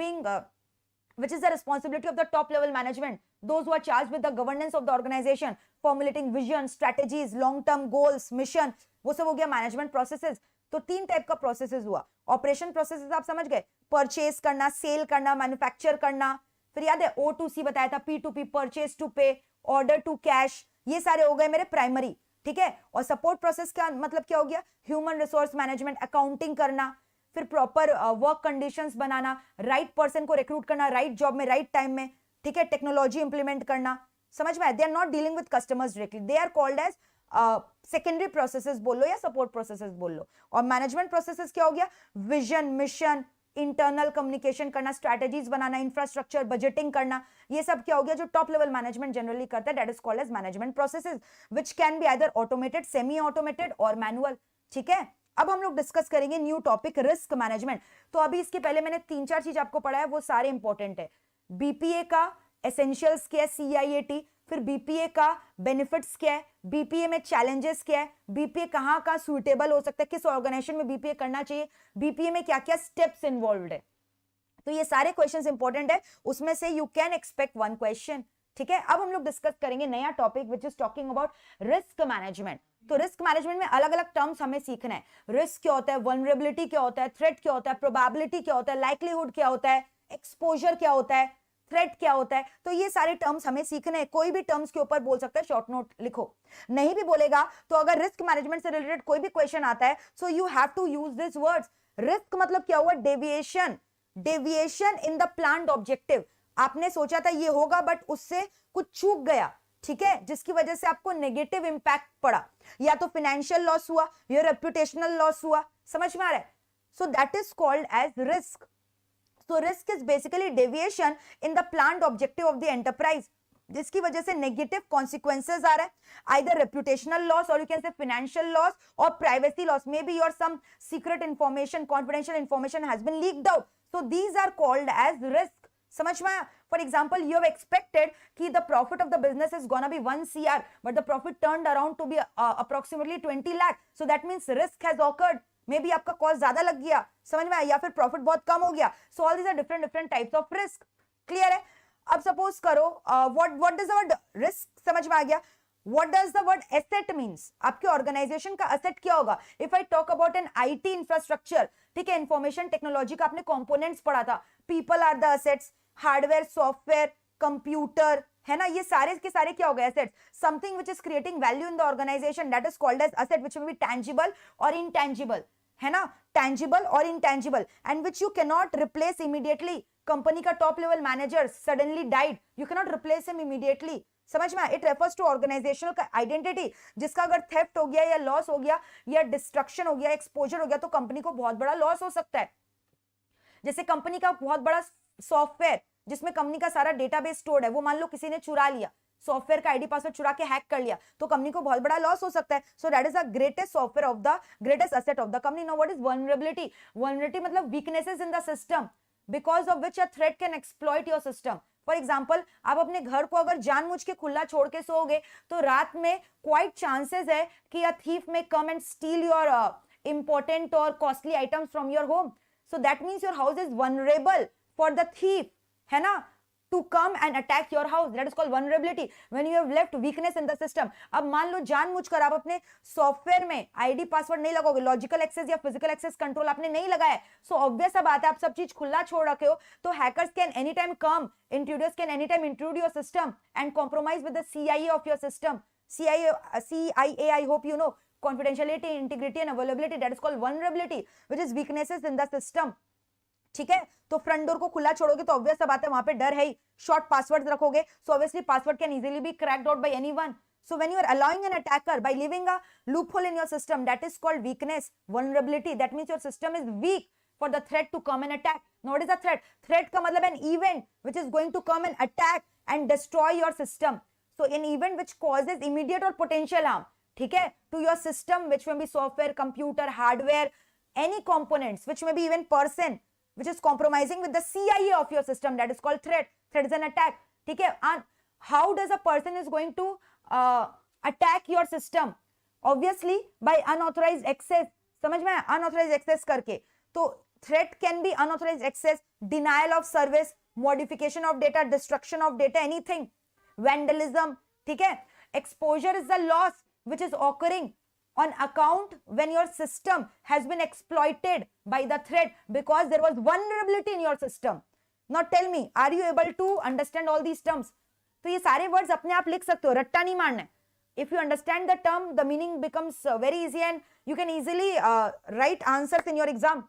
the responsibility of the top level management, those who are charged with the governance of the organization, formulating vision, strategies, long term goals, mission, वो सब हो गया management processes. तो 3 type का processes हुआ. Operation processes आप समझ गए, परचेस करना, सेल करना, मैन्युफैक्चर करना. फिर याद है O2C बताया था, P2P, परचेस टू पे, ऑर्डर टू कैश, ये सारे हो गए मेरे प्राइमरी. ठीक है. और सपोर्ट प्रोसेस का मतलब क्या हो गया, ह्यूमन रिसोर्स मैनेजमेंट, अकाउंटिंग करना, फिर प्रॉपर वर्क कंडीशंस बनाना, राइट पर्सन को रिक्रूट करना, राइट जॉब में, राइट टाइम में. ठीक है. टेक्नोलॉजी इंप्लीमेंट करना. समझ में आया. They are not dealing with customers directly, they are called as secondary processes बोल लो या सपोर्ट प्रोसेसेस बोल लो. और मैनेजमेंट प्रोसेसेस क्या हो गया, विजन, मिशन, इंटरनल कम्युनिकेशन करना, स्ट्रैटेजीज बनाना, इंफ्रास्ट्रक्चर, बजटिंग करना, ये सब क्या हो गया जो टॉप लेवल मैनेजमेंट जनरली करता है. That is called as management processes which can be either automated, semi automated और मैनुअल. ठीक है. अब हम लोग डिस्कस करेंगे न्यू टॉपिक, रिस्क मैनेजमेंट. तो अभी इसके पहले मैंने 3-4 चीज आपको पढ़ाया, वो सारे इंपॉर्टेंट है. बीपीए का एसेंशियल्स क्या है, CIAT, फिर बीपीए का बेनिफिट्स क्या है, बीपीए में चैलेंजेस क्या है, बीपीए कहाँ कहाँ सुइटेबल हो सकता है, किस ऑर्गेनाइजेशन में बीपीए करना चाहिए, बीपीए में क्या क्या स्टेप्स इन्वॉल्व्ड है. तो ये सारे क्वेश्चंस इंपॉर्टेंट है, उसमें से यू कैन एक्सपेक्ट 1 क्वेश्चन. ठीक है. अब हम लोग डिस्कस करेंगे नया topic which is talking about risk management. तो रिस्क मैनेजमेंट में अलग अलग टर्म्स हमें सीखना है. रिस्क क्या होता है, वल्नरेबिलिटी क्या होता है, थ्रेट क्या होता है, प्रोबेबिलिटी क्या होता है, लाइक्लीहुड क्या होता है, एक्सपोजर क्या होता है, थ्रेट क्या होता है. तो ये सारे टर्म्स हमें सीखने हैं. कोई भी टर्म्स के ऊपर बोल सकता है, शॉर्ट नोट लिखो. नहीं भी बोलेगा तो अगर रिस्क मैनेजमेंट से रिलेटेड कोई भी क्वेश्चन आता है, so you have to use this words. Risk मतलब क्या हुआ, deviation, deviation in the planned objective. आपने सोचा था ये होगा बट उससे कुछ चूक गया. ठीक है. जिसकी वजह से आपको नेगेटिव इंपैक्ट पड़ा, या तो फाइनेंशियल लॉस हुआ या रेपुटेशनल लॉस हुआ. समझ में आ रहा है. So that is called as risk. So risk is basically deviation in the planned objective of the enterprise, जिसकी वजह से नेगेटिव कॉन्सिक्वेंसेज आ रहा है, आइदर रेपुटेशनल लॉस और you can say financial loss और privacy loss. May be your some secret information, confidential information has been leaked out. So these are called as risk. समझ में आया. For example, you have expected कि the profit of the business is gonna be 1 CR, but the profit turned around to be approximately 20 lakh. So that means risk has occurred. May be आपका cost ज्यादा लग गया, समझ में आया, या फिर प्रॉफिट बहुत कम हो गया. So all these are different types of risk. Clear है. अब सपोज करो what does the word risk समझ में आ गया. What does the word asset means, आपके ऑर्गेनाइजेशन का एसेट क्या होगा. If I talk about an IT infrastructure, ठीक है, इंफॉर्मेशन टेक्नोलॉजी का आपने कंपोनेंट्स पढ़ा था. People are the assets, hardware, software, computer, है ना, ये सारे के सारे क्या हो गए, assets. Something which is creating value in the organization, that is called as asset, which may be tangible और इनटैंजिबल. है ना, टैंजिबल और intangible, and which you can not replace immediately. Company का top level manager suddenly died, you can not replace him immediately. समझ में. It refers to organizational का identity, जिसका अगर थेफ्ट हो गया या लॉस हो गया या डिस्ट्रक्शन हो गया, एक्सपोजर हो गया, तो कंपनी को बहुत बड़ा लॉस हो सकता है. जैसे कंपनी का बहुत बड़ा सॉफ्टवेयर जिसमें कंपनी का सारा डेटाबेस स्टोर्ड है, वो मान लो किसी ने चुरा लिया, सॉफ्टवेयर का आईडी पासवर्ड चुरा के हैक कर लिया, तो कंपनी को बहुत बड़ा लॉस हो सकता है. So that is the greatest software of the greatest asset of the company. Now what is vulnerability. Vulnerability मतलब weaknesses in the system because of which a threat can exploit your system. For example, आप अपने घर को अगर जानबूझ के खुला छोड़ के सोओगे तो रात में क्वाइट चांसेस है कि a thief may come and steal your important और costly items from your home. So that means your house is vulnerable for the thief, है ना, to come and attack your house. That is called vulnerability when you have left weakness in the system. अब मान लो जानबूझकर आप अपने software में ID password नहीं लगोगे, लॉजिकल एक्सेस या फिजिकल एक्सेस कंट्रोल आपने नहीं लगाया, सो ऑब्वियस सा बात है आप सब चीज खुला छोड़ रखे हो, तो hackers can any time come, intruders can any time intrude your system and compromise with the CIA of your system. CIA, I hope you know, confidentiality, integrity and availability. That is called vulnerability, which is weaknesses in the system. ठीक है. तो front door को खुला छोड़ोगे तो obvious सा बात है वहां पे डर है ही. शॉर्ट पासवर्ड रखोगे, so obviously password can easily B cracked out by anyone. So when you are allowing an attacker by leaving a loophole in your system, that is called weakness, vulnerability. That means your system is weak for the threat to come and attack. Now what is a threat? Threat का मतलब an event which is going to come and attack and destroy your system. So an event which causes immediate or potential harm, ठीक है, to your system, which may be software, computer, hardware, any components, which may be even person, which is compromising with the CIA of your system. That is called threat. Threat is an attack. ठीक है. And how does a person is going to attack your system obviously by unauthorised access, समझ में आया, unauthorised access करके। तो threat can be unauthorised access, denial of service, modification of data, destruction of data, anything, vandalism, ठीक है। Exposure is the loss which is occurring on account when your system has been exploited by the threat because there was vulnerability in your system. Now tell me, are you able to understand all these terms? तो ये सारे words अपने आप लिख सकते हो, रट्टा नहीं मारना है. If you understand the term, the meaning becomes very easy and you can easily write answers in your exam.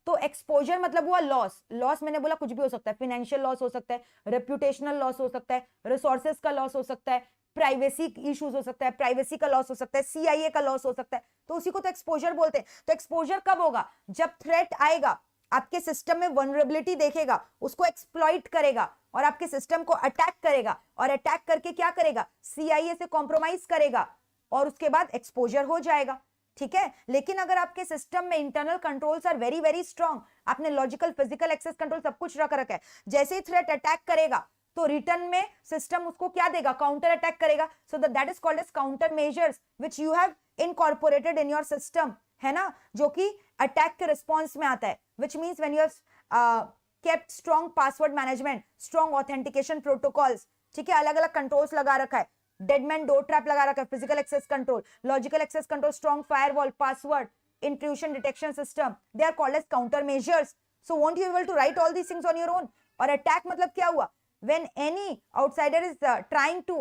तो एक्सपोजर मतलब हुआ लॉस. लॉस मैंने बोला कुछ भी हो सकता है, फाइनेंशियल लॉस हो सकता है, रेप्यूटेशनल लॉस हो सकता है, रिसोर्सेज का लॉस हो सकता है, प्राइवेसी इश्यूज हो सकता है, प्राइवेसी का लॉस हो सकता है, सीआईए का लॉस हो सकता है. तो उसी को तो एक्सपोजर बोलते हैं. तो एक्सपोजर कब होगा? जब थ्रेट आएगा, आपके सिस्टम में वल्नरेबिलिटी देखेगा, उसको एक्सप्लॉइट करेगा और आपके सिस्टम को अटैक करेगा, और अटैक करके क्या करेगा? सीआईए से कॉम्प्रोमाइज करेगा और उसके बाद एक्सपोजर हो जाएगा. ठीक है. लेकिन अगर आपके सिस्टम में internal controls are very very strong, आपने लॉजिकल फिजिकल एक्सेस कंट्रोल सब कुछ रख रखा है, जैसे ही थ्रेट अटैक करेगा तो रिटर्न में सिस्टम उसको क्या देगा? काउंटर अटैक करेगा. So that is called as counter measures which you have incorporated in your system, है ना, जो कि अटैक के रिस्पॉन्स में आता है. Which means when you have kept strong password management, strong authentication protocols, ठीक है, अलग अलग कंट्रोल्स लगा रखा है, डेडमैन डोर ट्रैप लगा रखा है, physical access control, logical access control, strong firewall, password, intrusion detection system, they are called as countermeasures. So won't you be able to write all these things on your own? और attack मतलब क्या हुआ? When any outsider is trying to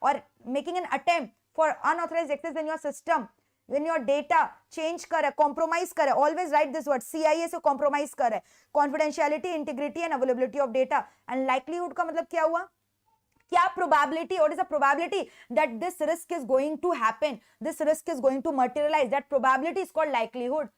or making an attempt for unauthorized access in your system, when your data change कर है, compromise कर है, always write this word, CIA से compromise कर है, confidentiality, integrity and availability of data, and likelihood का मतलब क्या हुआ? क्या probability? What is the probability that this risk is going to happen? This risk is going to materialize. That probability is called likelihood.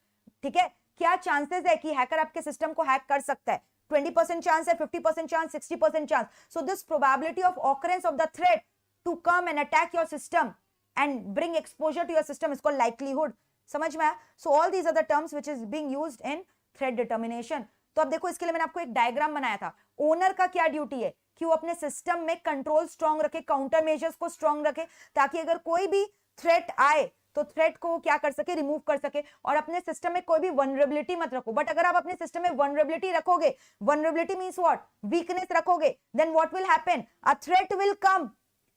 ठीक है. क्या chances है कि हैकर आपके सिस्टम को हैक कर सकता है? 20% चांस है, 50% chance, 60% chance. So this probability of occurrence of the threat to come and attack your system and bring exposure to your system is called likelihood. समझ में आया? So all these are the terms which is being used in threat determination. तो अब देखो, इसके लिए मैंने आपको एक डायग्राम बनाया था. ओनर का क्या ड्यूटी है कि वो अपने सिस्टम में कंट्रोल स्ट्रांग रखे, काउंटर मेजर्स को स्ट्रांग रखे, ताकि अगर कोई भी थ्रेट आए तो थ्रेट को क्या कर सके? रिमूव कर सके. और अपने सिस्टम में कोई भी वल्नरेबिलिटी मत रखो. बट अगर आप अपने सिस्टम में वल्नरेबिलिटी रखोगे, वल्नरेबिलिटी मींस व्हाट? वीकनेस रखोगे, then what will happen? A threat will come,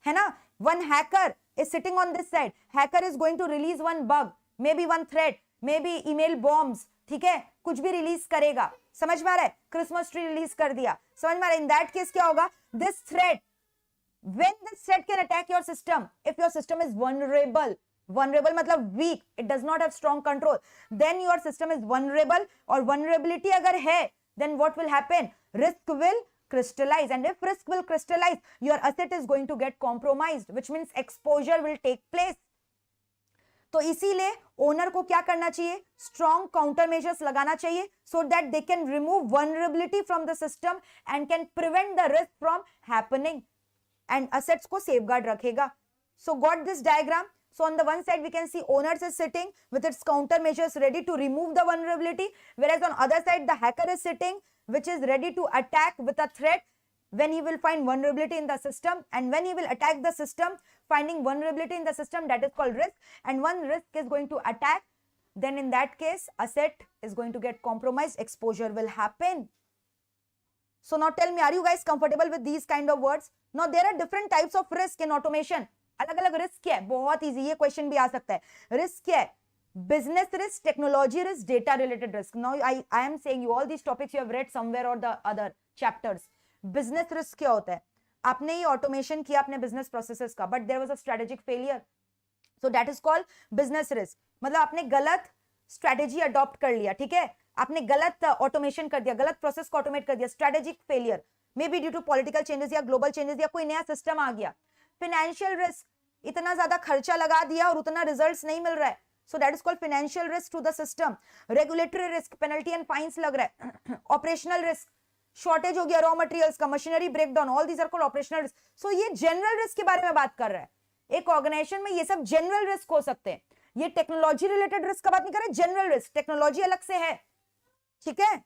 है ना. One hacker is sitting on this side, hacker is going to release one bug, maybe one threat, maybe email bombs, ठीक है, कुछ भी release करेगा. समझ में आ रहा है? क्रिसमस ट्री रिलीज कर दिया, समझ में आ रहा है? इन दैट केस क्या होगा? This threat, when this threat can attack your system, if your system is vulnerable, vulnerable मतलब weak, it does not have strong control, then your system is vulnerable. और vulnerability अगर है, then what will happen? Risk will crystallize, and if risk will crystallize, your asset is going to get compromised, which means exposure will take place. तो इसीलिए owner को क्या करना चाहिए? Strong counter measures लगाना चाहिए, so that they can remove vulnerability from the system and can prevent the risk from happening, and assets को safeguard रखेगा. सो got this diagram. So on the one side we can see owners is sitting with its counter measures ready to remove the vulnerability, whereas on other side the hacker is sitting which is ready to attack with a threat when he will find vulnerability in the system, and when he will attack the system finding vulnerability in the system, that is called risk, and one risk is going to attack, then in that case asset is going to get compromised, exposure will happen. So now tell me, are you guys comfortable with these kind of words? Now there are different types of risk in automation. अलग अलग risk क्या है? बहुत easy, ये question भी आ सकता है. Risk क्या है? Business risk, technology risk, data related risk. Now I am saying you all these topics you have read somewhere और the other chapters. Business risk क्या होता है? आपने ये ऑटोमेशन किया अपने बिजनेस प्रोसेसेस का, but there was a strategic failure, so that is called business risk. मतलब आपने गलत स्ट्रेटेजी अडॉप्ट कर लिया, ठीक है, आपने गलत ऑटोमेशन कर दिया, गलत प्रोसेस को ऑटोमेट कर दिया, strategic failure, maybe due to political changes या ग्लोबल चेंजेस या कोई नया सिस्टम आ गया. फाइनेंशियल रिस्क, इतना ज्यादा खर्चा लगा दिया और उतना रिजल्ट्स नहीं मिल रहा है, so that is called financial risk to the system. Regulatory risk, penalty and fines लग रहा है. ऑपरेशनल रिस्क, शॉर्टेज हो गया रॉ मटेरियल्स का, machinery breakdown, all these are called operational risk. So ये जनरल रिस्क के बारे में बात कर रहा है. एक ऑर्गेनाइजेशन में ये सब जनरल रिस्क हो सकते हैं. ये टेक्नोलॉजी रिलेटेड रिस्क का बात नहीं कर रहे, जनरल रिस्क, टेक्नोलॉजी अलग से है, ठीक है.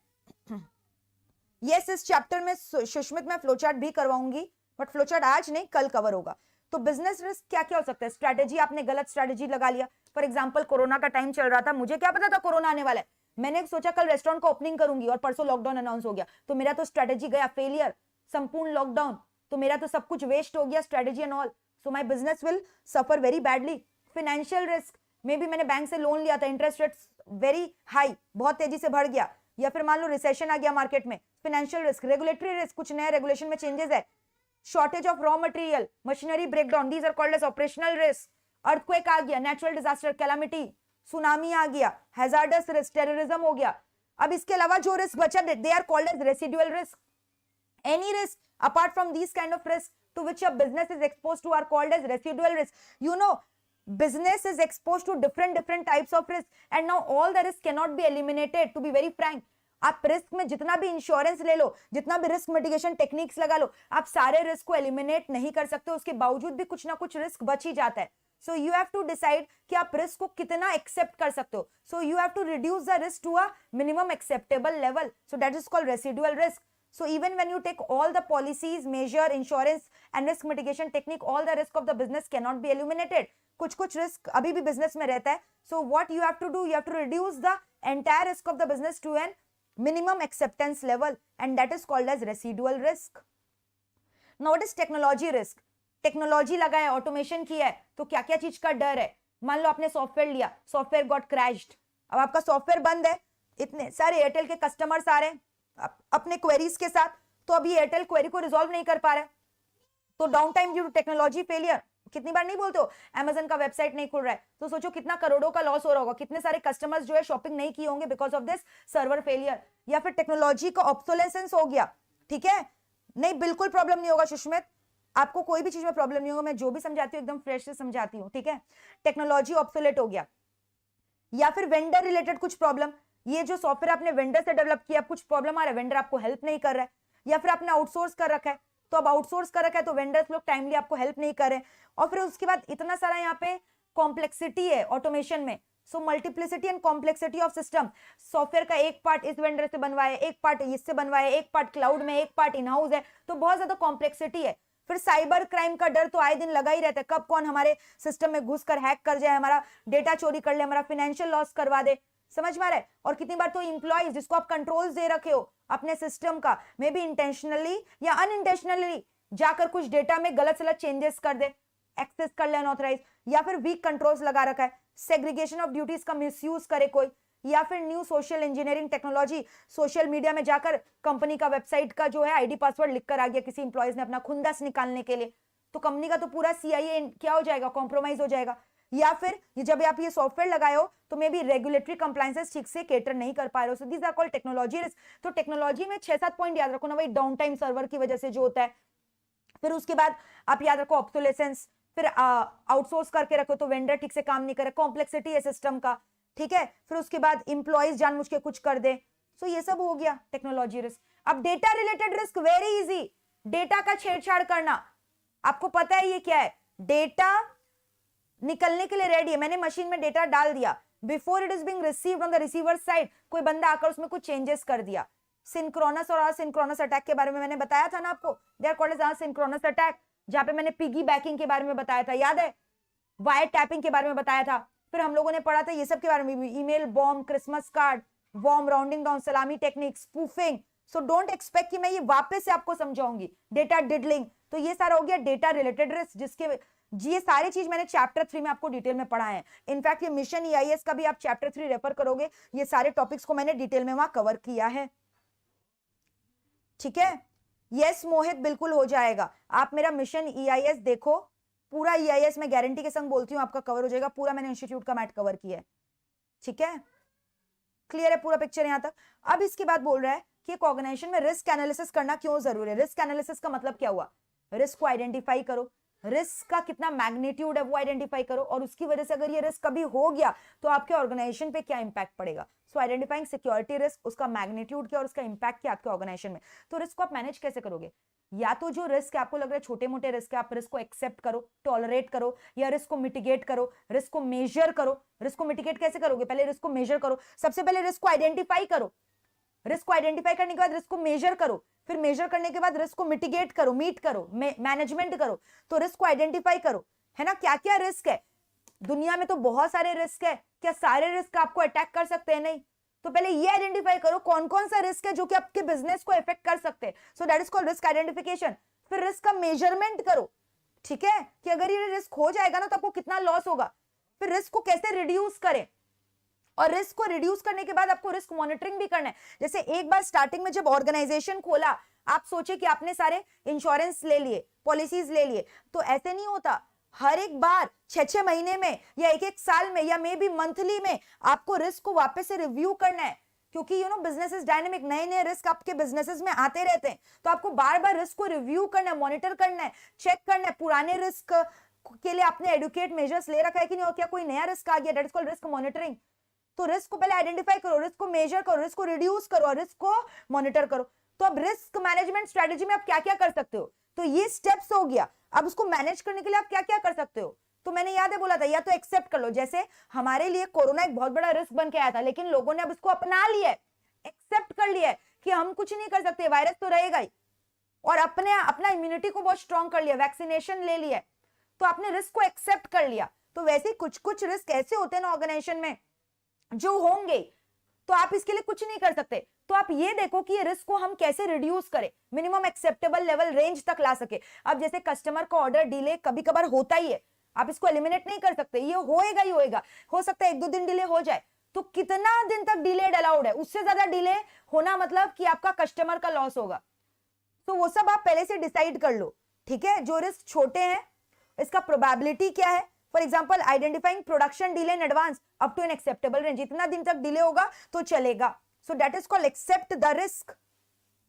यस, इस चैप्टर में सुष्मित मैं फ्लोचार्ट भी करवाऊंगी, बट फ्लोचार्ट आज नहीं कल कवर होगा. तो बिजनेस रिस्क क्या क्या हो सकता है? स्ट्रैटेजी, आपने गलत स्ट्रैटेजी लगा लिया। फॉर एग्जांपल कोरोना का टाइम चल रहा था, मुझे क्या पता था कोरोना आने वाला है, मैंने सोचा कल रेस्टोरेंट को ओपनिंग करूंगी और परसों लॉकडाउन अनाउंस हो गया, तो मेरा तो स्ट्रैटेजी गया फेलियर, संपूर्ण लॉकडाउन, तो मेरा तो सब कुछ वेस्ट हो गया, strategy and all, so my business will suffer very badly. Financial risk, may be मैंने बैंक से लोन लिया था, इंटरेस्ट रेट वेरी हाई, बहुत तेजी से बढ़ गया, या फिर मान लो रिसेशन आ गया मार्केट में, फाइनेंशियल रिस्क। रेगुलेटरी रिस्क, कुछ नया रेगुलेशन में चेंजेस है, shortage of raw material, machinery breakdown, these are called as operational risk. Earthquake आ गया, नेचुरल डिजास्टर, कैलामिटी, सुनामी आ गया, हैजार्डस रिस्क, टेररिज्म हो गया। अब इसके अलावा जो रिस्क बचा, they are called as residual risk. Any risk apart from these kind of risks to which your business is exposed to are called as residual risk. You know, business is exposed to different types of risk, and now all the risk cannot be eliminated, to be very frank. आप risk में जितना भी insurance ले लो, जितना भी risk mitigation techniques लगा लो, आप सारे रिस्क को एलिमिनेट नहीं कर सकते, उसके बावजूद भी कुछ ना कुछ रिस्क बच ही जाता है। So you have to decide कि आप रिस्क को कितना एक्सेप्ट कर सकते हो। So you have to reduce the risk to a minimum acceptable level, so that is called residual risk. So even when you take all the policies, measure, insurance and risk mitigation technique, all the risk of the business cannot be eliminated. कुछ risk अभी भी business में रहता है. So what you have to do, you have to reduce the entire risk of the business to an minimum acceptance level, and that is called as residual risk. Now what is technology risk? Technology लगा है, automation किया है, तो क्या क्या चीज का डर है? मान लो आपने सॉफ्टवेयर लिया, सॉफ्टवेयर गॉट क्रैश्ड, अब आपका सॉफ्टवेयर बंद है, इतने सारे एयरटेल के कस्टमर्स आ रहे हैं अपने क्वेरीज के साथ, तो अभी एयरटेल क्वेरी को रिजॉल्व नहीं कर पा रहा है, तो downtime due to technology failure. कितनी बार नहीं बोलते हो अमेजन का वेबसाइट नहीं खुल रहा है, तो सोचो कितना करोड़ों का लॉस हो रहा होगा, कितने सारे कस्टमर्स जो है शॉपिंग नहीं किए होंगे because of this server failure. या फिर टेक्नोलॉजी का ऑब्सोलेसेंस हो गया. ठीक है, नहीं बिल्कुल प्रॉब्लम नहीं होगा सुष्मित, आपको कोई भी चीज में प्रॉब्लम नहीं होगा, मैं जो भी समझाती हूँ एकदम फ्रेश से समझाती हूँ. ठीक है, टेक्नोलॉजी ऑब्सोलेट हो गया. या फिर वेंडर रिलेटेड कुछ प्रॉब्लम, ये जो सॉफ्टवेयर आपने वेंडर से डेवलप किया, कुछ प्रॉब्लम आ रहा है, वेंडर आपको हेल्प नहीं कर रहा है, या फिर आपने आउटसोर्स कर रखा है, तो अब आउटसोर्स कर रखा है तो वेंडर्स लोग टाइमली आपको हेल्प नहीं कर रहे, और फिर उसके बाद इतना सारा यहाँ पे कॉम्प्लेक्सिटी है ऑटोमेशन में. So multiplicity and complexity of system, software का एक पार्ट इस वेंडर से बनवाए, एक पार्ट इससे बनवाए, एक पार्ट क्लाउड में, एक पार्ट इन हाउस है, तो बहुत ज्यादा कॉम्प्लेक्सिटी है. फिर साइबर क्राइम का डर तो आए दिन लगा ही रहता है, कब कौन हमारे सिस्टम में घुसकर हैक कर जाए, हमारा डेटा चोरी कर ले, हमारा फाइनेंशियल लॉस करवा दे. समझ में आ रहा है? और कितनी बार तो इंप्लॉइज जिसको आप कंट्रोल्स दे रखे हो अपने सिस्टम का, मे बी इंटेंशनली या अनइंटेंशनली जाकर कुछ डेटा में गलत सलत चेंजेस कर दे, एक्सेस कर ले अनऑथराइज, या फिर वीक कंट्रोल्स लगा रखा है, सेग्रीगेशन ऑफ ड्यूटीज का मिसयूज करे कोई, या फिर new social engineering technology, social media में जाकर कंपनी का वेबसाइट का जो है आईडी पासवर्ड लिखकर आ गया किसी इंप्लॉइज ने अपना खुंदस निकालने के लिए, तो कंपनी का तो पूरा सीआईए क्या हो जाएगा, कॉम्प्रोमाइज हो जाएगा. या फिर जब आप ये सॉफ्टवेयर लगाए हो तो मे बी रेगुलेटरी कंप्लायंसेस ठीक से केटर नहीं कर पा रहे हो, so these are called technology risk. तो टेक्नोलॉजी में 6-7 पॉइंट याद रखो ना भाई, डाउन टाइम सर्वर की वजह से जो होता है, फिर उसके बाद आप याद रखो ऑब्सोलेसेंस, फिर आउटसोर्स करके रखो तो वेंडर ठीक से काम नहीं करे, कॉम्प्लेक्सिटी है सिस्टम का. ठीक है, फिर उसके बाद इंप्लॉइज जानबूझ के कुछ कर दे, सो ये सब हो गया टेक्नोलॉजी रिस्क. अब data related risk, very easy, data का छेड़छाड़ करना. आपको पता है ये क्या है? डेटा निकलने के लिए रेडी है, मैंने मशीन में डेटा डाल दिया, before it is being received on the receiver side कोई बंदा आकर उसमें कुछ चेंजेस कर दिया. सिंक्रोनस और असिंक्रोनस अटैक के बारे में मैंने बताया था ना आपको, they are called as asynchronous attack, जहां पे मैंने पिगी बैकिंग के बारे में बताया था, याद है? वायर टैपिंग के बारे में बताया था, फिर हम लोगों ने पढ़ा था ये सब के बारे में भी, email bomb, Christmas card, worm, rounding down, salami technique, spoofing. So don't expect कि मैं ये वापस से आपको समझाऊंगी. डेटा डिडलिंग, तो ये सारा हो गया डेटा रिलेटेड रिस्क, जिसके ये सारी चीज मैंने चैप्टर 3 में आपको डिटेल में पढ़ा है. इनफैक्ट ये मिशन ईआईएस का भी आप चैप्टर 3 रेफर करोगे, ये सारे टॉपिक्स को मैंने डिटेल में वहां कवर किया है. ठीक है, यस मोहित, बिल्कुल हो जाएगा. आप मेरा मिशन ईआईएस देखो, पूरा ईआईएस मैं गारंटी के संग बोलती हूँ आपका कवर हो जाएगा, पूरा मैंने इंस्टीट्यूट का मैट कवर किया है. ठीक है, क्लियर है पूरा पिक्चर यहां तक. अब इसके बाद बोल रहा है कि एक ऑर्गेनाइजेशन में रिस्क एनालिसिस करना क्यों जरूरी है. रिस्क एनालिसिस का मतलब क्या हुआ? रिस्क को आइडेंटिफाई करो, रिस्क का कितना मैग्नीट्यूड है वो आइडेंटिफाई करो, और उसकी वजह से अगर ये रिस्क कभी हो गया तो आपके ऑर्गेनाइजेशन पे क्या इंपैक्ट पड़ेगा. सो आइडेंटिफाइंग सिक्योरिटी रिस्क, उसका मैग्नीट्यूड क्या और उसका इंपैक्ट क्या आपके ऑर्गेनाइजेशन में. तो रिस्क को आप मैनेज कैसे करोगे? या तो जो रिस्क आपको लग रहा है छोटे मोटे रिस्क है, आप रिस्क को एक्सेप्ट करो, टॉलरेट करो, या रिस्क को मिटिगेट करो, रिस्क को मेजर करो. रिस्क को मिटिगेट कैसे करोगे? पहले रिस्क को मेजर करो, सबसे पहले रिस्क को आइडेंटिफाई करो, रिस्क को आइडेंटिफाई करने के बाद रिस्क को मेजर करो, फिर मेजर करने के बाद रिस्क को मिटिगेट करो, मीट करो, मैनेजमेंट करो, तो रिस्क को आइडेंटिफाई करो, है ना। क्या क्या रिस्क है दुनिया में, तो बहुत सारे रिस्क है, क्या सारे रिस्क आपको अटैक कर सकते हैं? नहीं। तो पहले ये आइडेंटिफाई करो कौन कौन सा रिस्क है जो कि आपके बिजनेस को इफेक्ट कर सकते हैं, so that is called risk identification. फिर रिस्क का मेजरमेंट करो, ठीक है, कि अगर ये रिस्क हो जाएगा ना तो आपको कितना लॉस होगा। फिर रिस्क को कैसे रिड्यूस करें, और रिस्क को रिड्यूस करने के बाद आपको रिस्क मॉनिटरिंग भी करना है। जैसे एक बार स्टार्टिंग में जब ऑर्गेनाइजेशन खोला, आप सोचे कि आपने सारे इंश्योरेंस ले लिए, पॉलिसीज ले लिए, तो ऐसे नहीं होता। हर एक बार 6-6 महीने में या एक साल में या मे बी मंथली में आपको रिस्क को वापस से रिव्यू करना है, क्योंकि बिजनेस इज डायनेमिक, नए नए रिस्क आपके बिजनेसेस में आते रहते हैं, तो आपको बार बार रिस्क को रिव्यू करना है, मॉनिटर करना है, चेक करना है पुराने रिस्क के लिए आपने एडुकेट मेजर्स ले रखा है कि नहीं, और क्या कोई नया रिस्क आ गया, that is called risk monitoring. तो रिस्क को पहले आइडेंटिफाई करो, रिस्क को मेजर करो, रिस्क को रिड्यूस करो और रिस्क को मॉनिटर करो। तो अब रिस्क मैनेजमेंट स्ट्रेटेजी में आप क्या क्या कर सकते हो, तो ये स्टेप्स हो गया। अब उसको मैनेज करने के लिए आप क्या क्या कर सकते हो, तो मैंने याद है बोला था, या तो एक्सेप्ट कर लो, जैसे हमारे लिए कोरोना एक बहुत बड़ा रिस्क बन के आया था, लेकिन लोगों ने अब इसको अपना लिया है, एक्सेप्ट कर लिया है कि हम कुछ नहीं कर सकते, वायरस तो रहेगा ही, और अपना इम्यूनिटी को बहुत स्ट्रॉन्ग कर लिया, वैक्सीनेशन ले लिया, तो आपने रिस्क को एक्सेप्ट कर लिया। तो वैसे कुछ कुछ रिस्क ऐसे होते हैं ना ऑर्गेनाइजेशन में जो होंगे, तो आप इसके लिए कुछ नहीं कर सकते। तो आप ये देखो कि ये रिस्क को हम कैसे रिड्यूस करें, मिनिमम एक्सेप्टेबल लेवल रेंज तक ला सके। अब जैसे कस्टमर का ऑर्डर डिले कभी कभार होता ही है, आप इसको एलिमिनेट नहीं कर सकते, ये होएगा ही होएगा, हो सकता है 1-2 दिन डिले हो जाए, तो कितना दिन तक डिलेड अलाउड है, उससे ज्यादा डिले होना मतलब कि आपका कस्टमर का लॉस होगा। तो वो सब आप पहले से डिसाइड कर लो, ठीक है। जो रिस्क छोटे हैं इसका प्रोबेबिलिटी क्या है, for example identifying production delay in advance up to an acceptable range, इतना दिन तक डिले होगा तो चलेगा, so that is called accept the risk,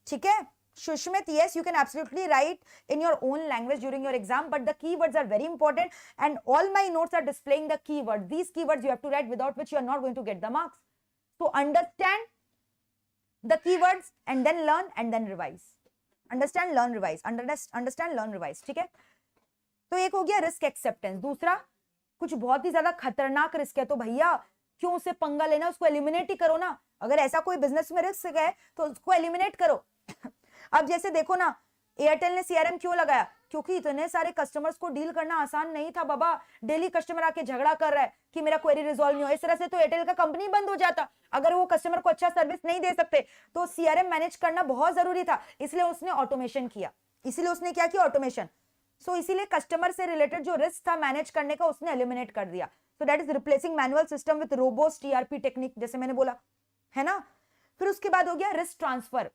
ठीक है। Shushmit, yes, you can absolutely write in your own language during your exam, but the keywords are very important, and all my notes are displaying the keywords. These keywords you have to write, without which you are not going to get the marks. So understand the keywords and then learn and then revise. Understand, learn, revise. Understand, learn, revise. ठीक है। तो एक हो गया risk acceptance. दूसरा, कुछ बहुत ही ज्यादा खतरनाक रिस्क है तो भैया क्यों उससे पंगा लेना, उसको एलिमिनेट ही करो ना। अगर ऐसा कोई बिजनेस में रिस्क है तो उसको एलिमिनेट करो। अब जैसे देखो ना, एयरटेल ने सीआरएम क्यों लगाया, क्योंकि इतने सारे कस्टमर्स को डील करना आसान नहीं था बाबा। डेली कस्टमर आके झगड़ा कर रहा है कि मेरा क्वेरी रिजॉल्व नहीं हो, इस तरह से तो एयरटेल का कंपनी बंद हो जाता। अगर वो कस्टमर को अच्छा सर्विस नहीं दे सकते तो सीआरएम मैनेज करना बहुत जरूरी था, इसलिए उसने ऑटोमेशन किया। इसीलिए उसने क्या किया, ऑटोमेशन। सो इसीलिए कस्टमर से रिलेटेड जो रिस्क था मैनेज करने का उसने एलिमिनेट कर दिया। सो that is replacing manual system with robust TRP technique, जैसे मैंने बोला, है ना। फिर उसके बाद हो गया रिस्क ट्रांसफर।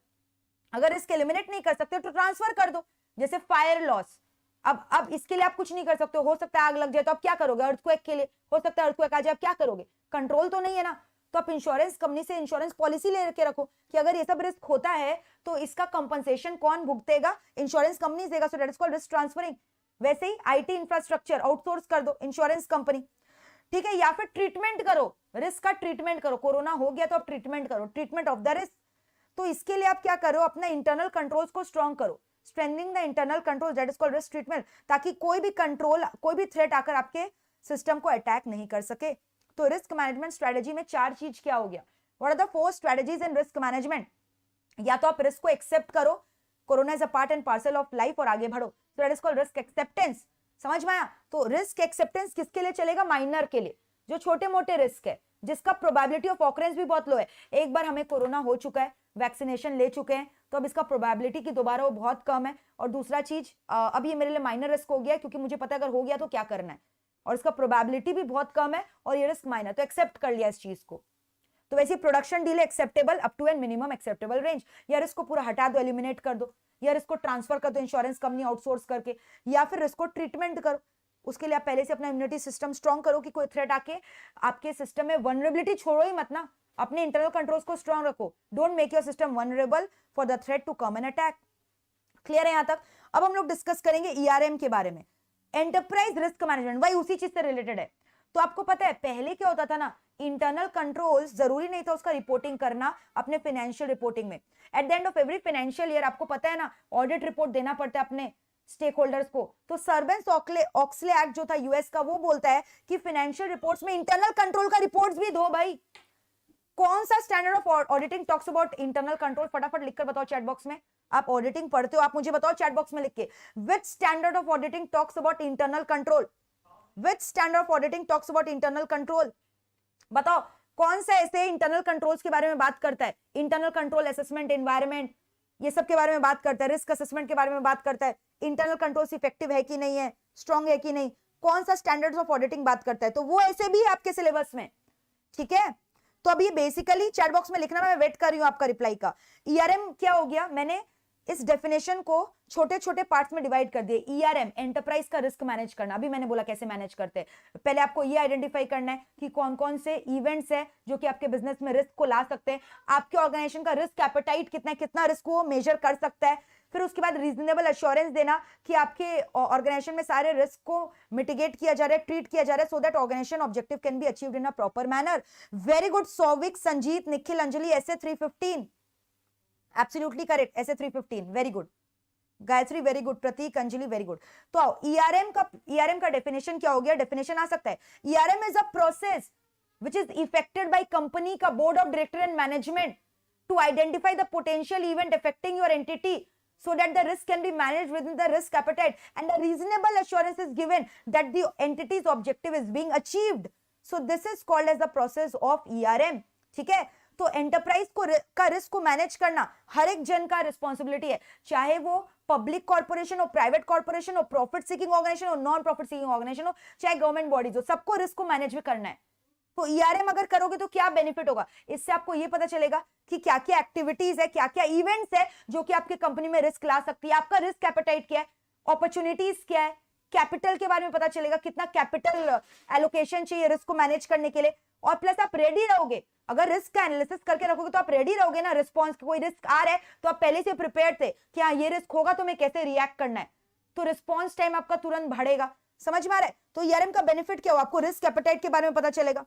अगर रिस्क एलिमिनेट नहीं कर सकते तो ट्रांसफर कर दो, जैसे फायर लॉस। अब इसके लिए आप कुछ नहीं कर सकते, हो सकता है आग लग जाए तो आप क्या करोगे, अर्थक्वेक के लिए हो सकता है अर्थक्वेक आ जाए, आप क्या करोगे, कंट्रोल तो नहीं है ना। तो आप इंश्योरेंस कंपनी से इंश्योरेंस पॉलिसी ले के रखो कि अगर ये सब रिस्क होता है तो इसका कंपनसेशन कौन भुगतेगा, इंश्योरेंस कंपनी देगा। सो that is called risk transferring. वैसे ही आईटी इंफ्रास्ट्रक्चर आउटसोर्स कर दो इंश्योरेंस कंपनी, ठीक है। या फिर ट्रीटमेंट करो, रिस्क का ट्रीटमेंट करो। कोरोना हो गया तो आप ट्रीटमेंट करो, ट्रीटमेंट ऑफ द रिस्क। तो इसके लिए आप क्या करो, अपना इंटरनल कंट्रोल्स को स्ट्रॉन्ग करो, strengthening the internal control, that is called risk treatment, ताकि कोई भी कंट्रोल, कोई भी थ्रेट आकर आपके सिस्टम को अटैक नहीं कर सके। तो रिस्क मैनेजमेंट स्ट्रेटेजी में 4 चीज क्या हो गया, what are the 4 strategies in risk management. या तो आप रिस्क को एक्सेप्ट करो, corona is a part and parcel of life, और आगे बढ़ो। तो that is called risk acceptance. समझ में आया। तो रिस्क एक्सेप्टेंस किसके लिए चलेगा, माइनर के लिए, जो छोटे मोटे रिस्क है जिसका प्रोबेबिलिटी ऑफ ऑकरेंस भी बहुत लो है। एक बार हमें कोरोना हो चुका है, वैक्सीनेशन ले चुके हैं, तो अब इसका प्रोबेबिलिटी की दोबारा वो बहुत कम है। और दूसरा चीज, अब ये मेरे लिए माइनर रिस्क हो गया क्योंकि मुझे पता है अगर हो गया तो क्या करना है, और इसका प्रोबेबिलिटी भी बहुत कम है और ये रिस्क माइनर, तो एक्सेप्ट कर लिया इस चीज को। तो वैसे production delay acceptable up to an minimum acceptable range, या रिस्क को पूरा हटा दो, एलिमिनेट कर दो, या रिस्क को ट्रांसफर कर दो इंश्योरेंस कंपनी आउटसोर्स करके, या फिर रिस्क को ट्रीटमेंट करो। उसके लिए आप पहले से अपना इम्यूनिटी सिस्टम स्ट्रॉन्ग करो कि कोई थ्रेट आके आपके सिस्टम में वनरेबिलिटी छोड़ो ही मत ना, अपने इंटरनल कंट्रोल्स को स्ट्रॉन्ग रखो। Don't make your system vulnerable for the threat to come an attack. Clear है यहां तक। अब हम लोग डिस्कस करेंगे ईआरएम के बारे में, एंटरप्राइज रिस्क मैनेजमेंट, वही उसी चीज से रिलेटेड है। तो आपको पता है पहले क्या होता था ना, इंटरनल कंट्रोल्स जरूरी नहीं था उसका रिपोर्टिंग करना अपने फाइनेंशियल रिपोर्टिंग में। At the end of every financial year आपको पता है ना, ऑडिट रिपोर्ट देना पड़ता है अपने स्टेक होल्डर्स को। तो सर्बेंस-ऑक्सले एक्ट जो था यूएस का, वो बोलता है कि फाइनेंशियल रिपोर्ट्स में इंटरनल कंट्रोल का रिपोर्ट्स भी दो भाई। कौन सा standard of auditing talks about internal control, फटाफट लिखकर बताओ चैट बॉक्स में। आप ऑडिटिंग पढ़ते हो, आप मुझे बताओ चैट बॉक्स में लिख के, विच standard of auditing talks about internal control, which standard of auditing talks about internal control, बताओ कौन सा ऐसे इंटरनल कंट्रोल्स के बारे में बात करता है, इंटरनल कंट्रोल, असेसमेंट, एनवायरमेंट, ये सब के बारे में बात करता है, रिस्क असेसमेंट के बारे में बात करता है, इंटरनल कंट्रोल्स इफेक्टिव है कि नहीं है, स्ट्रांग है कि नहीं, कौन सा स्टैंडर्ड्स ऑफ ऑडिटिंग बात करता है, तो वो ऐसे भी है आपके सिलेबस में, ठीक है। तो अभी बेसिकली चैट बॉक्स में लिखना, मैं वेट कर रही हूं आपका रिप्लाई का। ईआरएम क्या हो गया, मैंने इस डेफिनेशन को छोटे छोटे पार्ट्स में डिवाइड कर दिए। ईआरएम एंटरप्राइज का रिस्क मैनेज करना, अभी मैंने बोला कैसे मैनेज करते हैं। पहले आपको ये आइडेंटिफाई करना है कि कौन कौन से इवेंट्स है जो कि आपके बिजनेस में रिस्क को ला सकते हैं, आपके ऑर्गेनाइजेशन का रिस्क एपेटाइट कितना है, कितना रिस्क वो मेजर कर सकता है। फिर उसके बाद रीजनेबल एश्योरेंस देना कि आपके ऑर्गेनाइजेशन में सारे रिस्क को मिटिगेट किया जा रहा है, ट्रीट किया जा रहा है, so that organization objective can be achieved in a proper manner. Very good Souvik, Sanjeet, Nikhil, Anjali, ऐसे 315 एब्सोल्युटली करेक्ट, ऐसे 315 very good, Gayatri very good, Prateek, Anjali very good. तो आओ ईआरएम का डेफिनेशन क्या हो गया, डेफिनेशन आ सकता है, ERM is a process which is effected by company का board of director and management to identify the potential event affecting your entity so that the risk can be managed within the risk appetite and a reasonable assurance is given that the entity's objective is being achieved. So this is called as the process of ERM. ठीक है, तो enterprise का risk को manage करना हर एक जन का responsibility है, चाहे वो पब्लिक कॉर्पोरेशन हो, प्राइवेट कॉर्पोरेशन हो, प्रॉफिट सीकिंग ऑर्गेनाइजेशन हो, नॉन प्रॉफिट सीकिंग ऑर्गेनाइजेशन हो, चाहे गवर्नमेंट बॉडीज हो, सबको रिस्क को मैनेज भी करना है। तो ईआरएम अगर करोगे तो क्या बेनिफिट होगा, इससे आपको ये पता चलेगा कि क्या क्या एक्टिविटीज है, क्या क्या इवेंट्स है जो कि आपके कंपनी में रिस्क ला सकती है, आपका रिस्क एपेटाइट क्या है, अपॉर्चुनिटीज क्या है, कैपिटल के बारे में पता चलेगा, कितना कैपिटल एलोकेशन चाहिए रिस्क को मैनेज करने के लिए, और प्लस आप रेडी रहोगे। अगर रिस्क का एनालिसिस करके रखोगे तो आप रेडी रहोगे ना, रिस्पॉन्स कोई रिस्क आ रहा है तो आप पहले से प्रिपेयर थे कि हाँ ये रिस्क होगा तो मैं कैसे रिएक्ट करना है, तो रिस्पॉन्स टाइम आपका तुरंत बढ़ेगा। समझ में आ रहा है, तो ईआरएम का बेनिफिट क्या हो, आपको रिस्क एपेटाइट के बारे में पता चलेगा।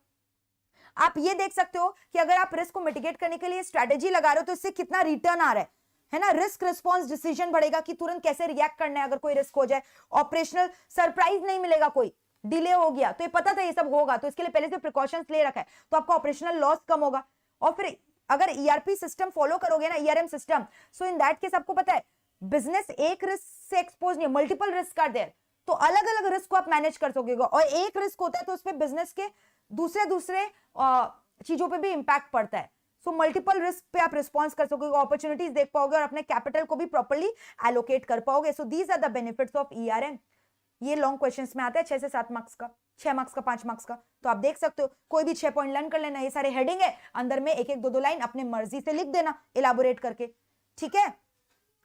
आप ये देख सकते हो कि अगर आप रिस्क को मिटिगेट करने के लिए स्ट्रेटेजी लगा रहे हो तो इससे कितना रिटर्न आ रहा है ना, रिस्क रिस्पॉन्स डिसीजन बढ़ेगा कि तुरंत कैसे रिएक्ट करना है अगर कोई रिस्क हो जाए, ऑपरेशनल सरप्राइज नहीं मिलेगा, कोई डिले हो गया तो ये पता था ये सब होगा, तो इसके लिए पहले से प्रिकॉशंस ले रखा है, तो आपका ऑपरेशनल लॉस कम होगा। और फिर अगर ईआरपी सिस्टम फॉलो करोगे ना, ERM system, so in that case आपको पता है बिजनेस एक रिस्क से एक्सपोज नहीं है, मल्टीपल रिस्क आर देयर, तो अलग अलग रिस्क को आप मैनेज कर सकोगे, और एक रिस्क होता है तो उस पर बिजनेस के दूसरे चीजों पे भी इंपैक्ट पड़ता है, सो मल्टीपल रिस्क पे आप रिस्पॉन्स कर सकोगे, अपॉर्चुनिटीज देख पाओगे और अपने कैपिटल को भी प्रॉपर्ली एलोकेट कर पाओगे। So these are the benefits of ERM. ये लॉन्ग क्वेश्चंस में आता है 6 से 7 मार्क्स का, 6 मार्क्स का, 5 मार्क्स का, तो आप देख सकते हो कोई भी 6 पॉइंट लर्न कर लेना, ये सारे हेडिंग है, अंदर में एक एक दो लाइन अपने मर्जी से लिख देना इलाबोरेट करके, ठीक है।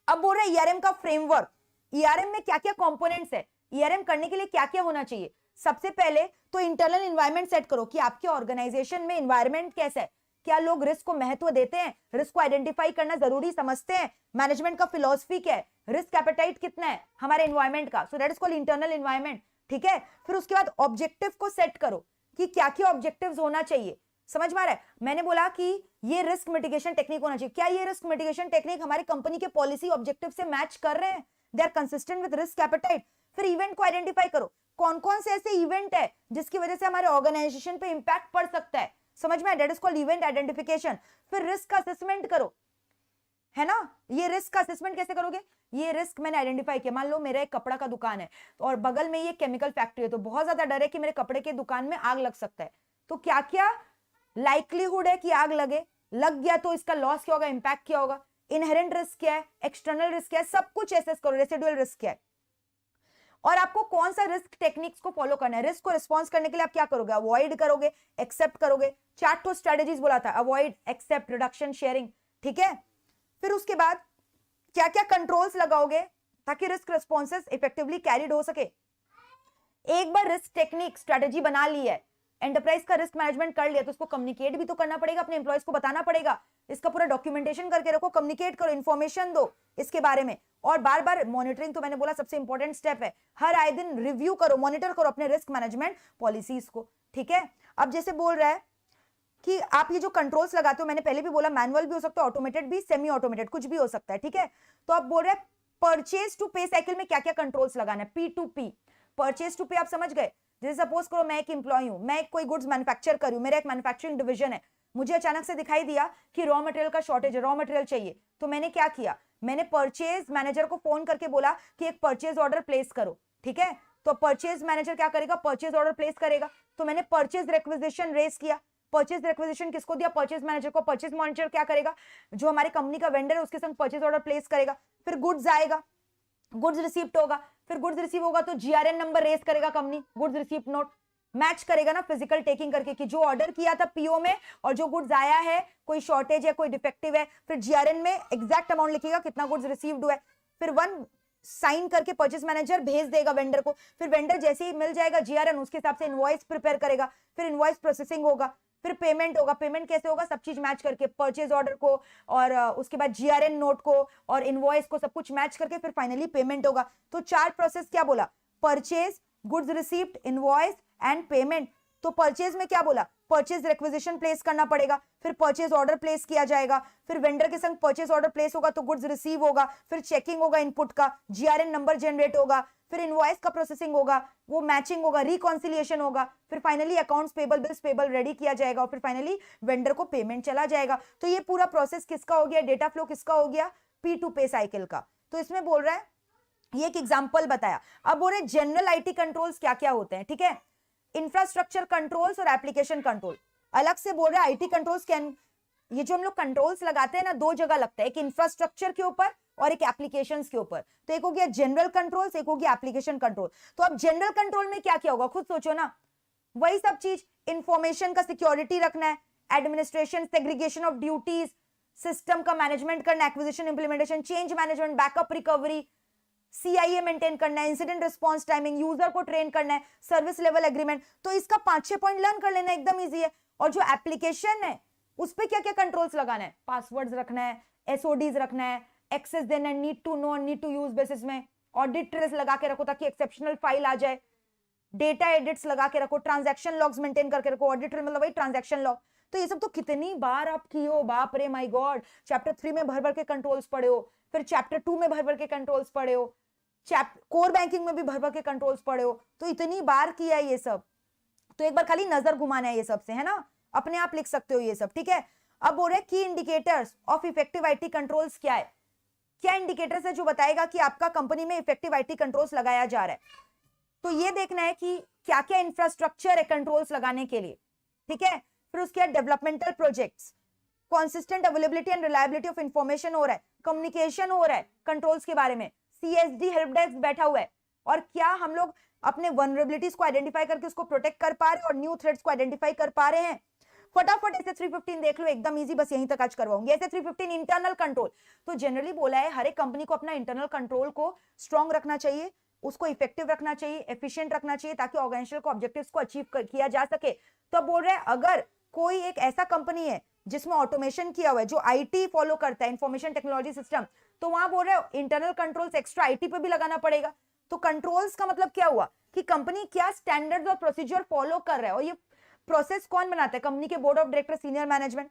अब बोल रहे ईआरएम का फ्रेमवर्क, ईआरएम में क्या क्या कंपोनेंट्स है, ईआरएम करने के लिए क्या क्या होना चाहिए। सबसे पहले तो इंटरनल एनवायरनमेंट सेट करो कि आपके ऑर्गेनाइजेशन में एनवायरनमेंट कैसा है, क्या लोग रिस्क को महत्व देते हैं, रिस्क को आइडेंटिफाई करना जरूरी समझते हैं, मैनेजमेंट का फिलॉसफी क्या है, रिस्क एपेटाइट कितना है हमारे एनवायरनमेंट का, सो that is called internal environment, ठीक है। फिर उसके बाद ऑब्जेक्टिव को सेट करो कि क्या क्या ऑब्जेक्टिव्स होना चाहिए, समझ में आ रहा है। मैंने बोला कि ये रिस्क मिटिगेशन टेक्निक होना चाहिए, क्या ये रिस्क मिटिगेशन टेक्निक हमारी कंपनी के पॉलिसी ऑब्जेक्टिव से मैच कर रहे हैं, they are consistent with risk appetite. फिर इवेंट को आइडेंटिफाई करो, कौन कौन से ऐसे इवेंट है जिसकी वजह से हमारे ऑर्गेनाइजेशन पे इंपैक्ट पड़ सकता है, समझ में, that is called event identification. फिर रिस्क का असेसमेंट करो, है ना, ये रिस्क का असेसमेंट कैसे करोगे, ये रिस्क मैंने आइडेंटिफाई किया, मान लो मेरा एक कपड़ा का दुकान है और बगल में ये केमिकल फैक्ट्री है, तो बहुत ज्यादा डर है कि मेरे कपड़े के दुकान में आग लग सकता है, तो क्या क्या लाइक्लीहुड है कि आग लग गया तो इसका लॉस क्या होगा, इंपैक्ट क्या होगा, इनहेरेंट रिस्क क्या है, एक्सटर्नल रिस्क क्या है, सब कुछ एसेस करो, रेसिडुअल रिस्क क्या है, और आपको कौन सा रिस्क टेक्निक्स को फॉलो करना है। रिस्क को रिस्पॉन्स करने के लिए आप क्या करोगे, अवॉइड करोगे, एक्सेप्ट करोगे, 4 तो स्ट्रेटेजीज बोला था, अवॉइड, एक्सेप्ट, रिडक्शन, शेयरिंग, ठीक है। फिर उसके बाद क्या क्या कंट्रोल्स लगाओगे ताकि रिस्क रिस्पॉन्सेस इफेक्टिवली कैरिड हो सके। एक बार रिस्क टेक्निक स्ट्रेटेजी बना ली है, एंटरप्राइज का रिस्क मैनेजमेंट कर लिया, तो उसको कम्युनिकेट भी तो करना पड़ेगा, अपने एम्प्लॉयज को बताना पड़ेगा, इसका पूरा डॉक्यूमेंटेशन करके रखो, कम्युनिकेट करो, इन्फॉर्मेशन दो इसके बारे में, और बार बार मॉनिटरिंग, तो मैंने बोला सबसे इंपॉर्टेंट स्टेप है, हर आए दिन रिव्यू करो, मॉनिटर करो अपने रिस्क मैनेजमेंट पॉलिसीज को, ठीक है। अब जैसे बोल रहा है कि आप ये जो कंट्रोल्स लगाते हो, मैंने पहले भी बोला मैनुअल भी हो सकता है, ऑटोमेटेड भी, सेमी ऑटोमेटेड, कुछ भी हो सकता है, ठीक है। तो आप बोल रहे हैं परचेज टू पे साइकिल में क्या क्या कंट्रोल्स लगाना है, P2P, परचेज टू पे आप समझ गए। जैसे सपोज करो मैं एक एम्प्लॉय हूं, मैं कोई गुड्स मैन्युफैक्चर कर रही हूं, मेरा एक मैन्युफैक्चरिंग डिवीजन है, मुझे अचानक से दिखाई दिया कि रॉ मटेरियल का शॉर्टेज है, रॉ मटेरियल चाहिए, तो मैंने क्या किया, मैंने परचेज मैनेजर को फोन करके बोला कि एक परचेज ऑर्डर प्लेस करो, ठीक है, तो परचेज मैनेजर क्या करेगा, परचेज ऑर्डर प्लेस करेगा, तो मैंने परचेज रिक्विजिशन रेज किया। परचेज रिक्विजिशन किसको दिया, परचेज मैनेजर को। परचेज मैनेजर क्या करेगा, जो हमारी कंपनी का वेंडर है उसके संग परचेज ऑर्डर प्लेस करेगा, फिर गुड्स आएगा, गुड्स रिसीव्ड होगा, फिर गुड्स रिसीव होगा तो जीआरएन नंबर रेज करेगा company, goods received not match करेगा ना फिजिकल टेकिंग करके कि जो ऑर्डर किया था पीओ में और जो गुड्स आया है, कोई शॉर्टेज है, कोई डिफेक्टिव है, फिर जीआरएन में एग्जैक्ट अमाउंट लिखेगा कितना गुड्स रिसीव्ड हुआ है, फिर वन साइन करके परचेस मैनेजर भेज देगा वेंडर को, फिर वेंडर जैसे ही मिल जाएगा जीआरएन उसके हिसाब से इनवॉइस प्रिपेयर करेगा, फिर इनवॉइस प्रोसेसिंग होगा, फिर पेमेंट होगा। पेमेंट कैसे होगा, सब चीज मैच करके परचेज ऑर्डर को और उसके बाद जीआरएन नोट को और इनवॉइस को सब कुछ मैच करके फिर फाइनली पेमेंट होगा। तो 4 प्रोसेस क्या बोला, purchase, goods received, invoice and payment. तो परचेज में क्या बोला, परचेज रिक्विजिशन प्लेस करना पड़ेगा, फिर परचेज ऑर्डर प्लेस किया जाएगा, फिर वेंडर के संग परचेज ऑर्डर प्लेस होगा तो गुड्स रिसीव होगा, फिर चेकिंग होगा इनपुट का, जीआरएन नंबर जनरेट होगा, फिर इनवॉइस का प्रोसेसिंग होगा, वो मैचिंग होगा, रिकॉन्सिलिएशन होगा, फिर finally accounts payable, bills payable ready किया जाएगा और फिर फाइनली वेंडर को पेमेंट चला जाएगा। तो ये पूरा प्रोसेस किसका हो गया, डेटा फ्लो किसका हो गया, पी टू पे साइकिल का। तो इसमें बोल रहा है, ये एक एग्जांपल बताया। अब बोल रहे जनरल आईटी कंट्रोल्स क्या क्या होते हैं, ठीक है, इंफ्रास्ट्रक्चर कंट्रोल्स और एप्लीकेशन कंट्रोल। अलग से बोल रहे हैं आईटी कंट्रोल्स कैन, ये जो हम लोग कंट्रोल्स लगाते हैं ना, 2 जगह लगता है, एक इंफ्रास्ट्रक्चर के ऊपर और एक एप्लीकेशंस के ऊपर। तो एक हो गया जनरल कंट्रोल्स, एक हो गया एप्लीकेशन कंट्रोल। तो अब जनरल कंट्रोल में क्या क्या होगा, खुद सोचो ना, वही सब चीज, इंफॉर्मेशन का सिक्योरिटी रखना है, administration, segregation of duties, system का मैनेजमेंट करना, acquisition, implementation, change management, backup, recovery, CIA maintain करना है, इंसिडेंट रिस्पांस टाइमिंग, यूजर को ट्रेन करना है, सर्विस लेवल एग्रीमेंट। तो इसका 5-6 पॉइंट लर्न कर लेना, एकदम इजी है। और जो एप्लीकेशन है उस पे क्या क्या कंट्रोल्स लगाना है, पासवर्ड्स रखना है, एसओडीज रखना है, एक्सेस देना है, need to know, need to use basis में, ऑडिट ट्रेस लगा के रखो ताकि एक्सेप्शनल फाइल आ जाए, डेटा एडिट्स लगा के रखो, ट्रांजैक्शन लॉग्स मेंटेन करके रखो, ऑडिट मतलब वही ट्रांजैक्शन लॉग। तो ये सब तो कितनी बार आप किए हो, बाप रे माय गॉड। चैप्टर 3 में भर भर के कंट्रोल्स पढ़े हो, फिर चैप्टर 2 में भर भर के कंट्रोल्स पढ़े हो, कोर बैंकिंग में भी भर भर के कंट्रोल्स पढ़े हो, तो इतनी बार किया है ये सब। तो एक बार खाली नजर घुमाना है ये सब से, है ना, अपने आप लिख सकते हो ये सब, ठीक है। अब बोल रहे की indicators of effective IT controls क्या है, क्या इंडिकेटर्स है जो बताएगा कि आपका कंपनी में इफेक्टिव आईटी कंट्रोल्स लगाया जा रहा है। तो ये देखना है कि क्या क्या इंफ्रास्ट्रक्चर है कंट्रोल्स लगाने के लिए, ठीक है। फिर उसके बाद developmental projects, consistent availability and reliability of information हो रहा है, कम्युनिकेशन हो रहा है कंट्रोल्स के बारे में, सीएसडी हेल्प डेस्क बैठा हुआ है, और क्या हम लोग अपने वनरेबिलिटीज को आइडेंटिफाई करके उसको प्रोटेक्ट कर पा रहे हैं और न्यू थ्रेट्स को आइडेंटिफाई कर पा रहे हैं। फटाफट ऐसे 315 देख लो, एकदम इजी, बस यहीं तक आज करवाऊंगी। ऐसे 315 इंटरनल कंट्रोल, तो जनरली बोला है हर एक कंपनी को अपना इंटरनल कंट्रोल को स्ट्रॉन्ग रखना चाहिए, उसको इफेक्टिव रखना चाहिए, एफिशिएंट रखना चाहिए, ताकि ऑर्गेनाइजेशन को ऑब्जेक्टिव्स को अचीव किया जा सके। तो बोल रहे हैं अगर कोई एक ऐसा कंपनी है जिसमें ऑटोमेशन किया हुआ है, जो आईटी फॉलो करता है, इंफॉर्मेशन टेक्नोलॉजी सिस्टम, तो वहां बोल रहे हैं इंटरनल कंट्रोल्स एक्स्ट्रा आईटी पे भी लगाना पड़ेगा। तो कंट्रोल्स का मतलब क्या हुआ कि कंपनी क्या स्टैंडर्ड्स और प्रोसीजर फॉलो कर रहा है, और ये प्रोसेस कौन बनाता है, कंपनी के board of director, senior management.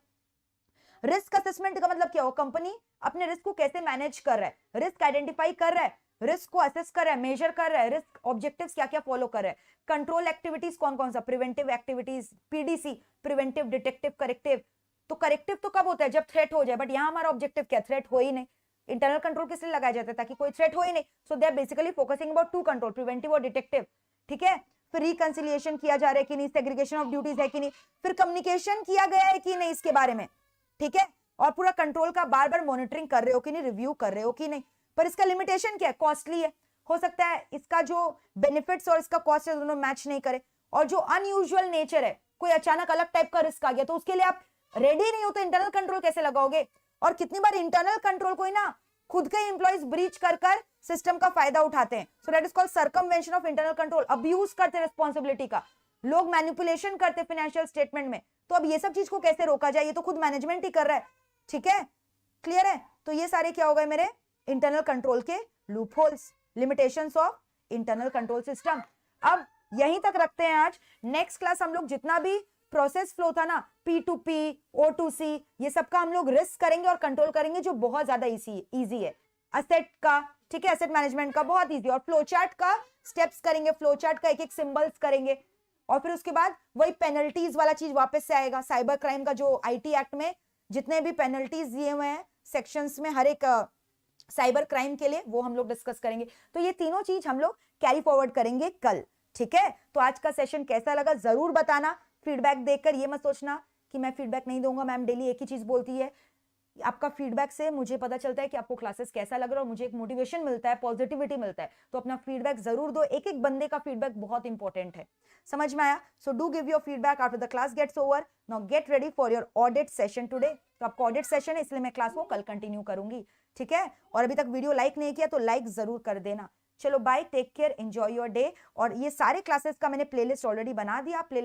Risk assessment का मतलब क्या हो, कंपनी अपने रिस्क को कैसे मैनेज कर रहा है, रिस्क आइडेंटिफाई कर रहा है, रिस्क को असेस कर रहा है, मेजर कर रहा है, रिस्क ऑब्जेक्टिव्स क्या क्या फॉलो कर रहा है। कंट्रोल एक्टिविटीज कौन कौन सा, preventive activities, PDC, preventive, detective, corrective. तो करेक्टिव तो कब होता है, जब थ्रेट हो जाए, बट यहाँ हमारा ऑब्जेक्टिव क्या, थ्रेट हो ही नहीं। इंटरनल कंट्रोल किस लिए लगाया जाता है, ताकि कोई थ्रेट हो ही नहीं। So they are basically focusing about 2 control, preventive और डिटेक्टिव, ठीक है। फिर रिकंसिलिएशन किया जा रहा है कि नहीं, सेग्रीगेशन ऑफ ड्यूटीज है कि नहीं, फिर कम्युनिकेशन किया गया है कि नहीं इसके बारे में, ठीक है। और पूरा कंट्रोल का बार बार मॉनिटरिंग कर रहे हो कि नहीं, रिव्यू कर रहे हो कि नहीं। पर इसका लिमिटेशन क्या है, कॉस्टली है, हो सकता है इसका जो बेनिफिट्स और इसका कॉस्ट है दोनों मैच नहीं करे, और जो अनयूजुअल नेचर है, कोई अचानक अलग टाइप का रिस्क आ गया, तो उसके लिए आप रेडी नहीं हो, तो इंटरनल कंट्रोल कैसे लगाओगे। और कितनी बार इंटरनल कंट्रोल को ही ना खुद के एम्प्लॉइज ब्रीच कर सिस्टम का फायदा उठाते हैं। So that is called circumvention of internal control, abuse करते रिस्पॉन्सिबिलिटी का, लोग मैनिपुलेशन करते फाइनेंशियल स्टेटमेंट में। तो अब ये सब चीज को कैसे रोका जाए, ये तो खुद मैनेजमेंट ही कर रहा है, ठीक है, क्लियर है। तो ये सारे क्या हो गए मेरे इंटरनल कंट्रोल के loopholes, limitations of internal control system. अब यहीं तक रखते हैं आज। नेक्स्ट क्लास हम लोग जितना भी प्रोसेस फ्लो था ना, P2P, O2C, ये सब का हम लोग रिस्क करेंगे और कंट्रोल करेंगे, जो बहुत ज्यादा इजी है। असेट का, ठीक है, एसेट मैनेजमेंट का बहुत इजी, और फ्लो चार्ट का स्टेप्स करेंगे, फ्लो चार्ट का एक एक सिंबल्स करेंगे। और फिर उसके बाद वही पेनल्टीज वाला चीज वापस से आएगा, साइबर क्राइम का जो आईटी एक्ट में जितने भी पेनल्टीज दिए हुए हैं सेक्शंस में, हर एक साइबर क्राइम के लिए, वो हम लोग डिस्कस करेंगे। तो ये तीनों चीज हम लोग कैरी फॉरवर्ड करेंगे कल, ठीक है। तो आज का सेशन कैसा लगा जरूर बताना, फीडबैक देकर ये मत सोचना कि मैं फीडबैक नहीं दूंगा, मैम डेली एक ही चीज बोलती है। आपका फीडबैक से मुझे पता चलता है कि आपको क्लासेस कैसा लग रहा है और मुझे एक मोटिवेशन मिलता है, पॉजिटिविटी मिलता है। तो अपना फीडबैक जरूर दो, एक एक बंदे का फीडबैक बहुत इंपॉर्टेंट है। समझ में आया? So do give your feedback after the class gets over. Now get ready for your audit session today. तो आपका ऑडिट सेशन है, इसलिए मैं क्लास को कल कंटिन्यू करूंगी, ठीक है। और अभी तक वीडियो लाइक नहीं किया तो लाइक जरूर कर देना। चलो bye, take care, enjoy your day. और ये सारे क्लासेस का मैंने प्लेलिस्ट ऑलरेडी बना दिया,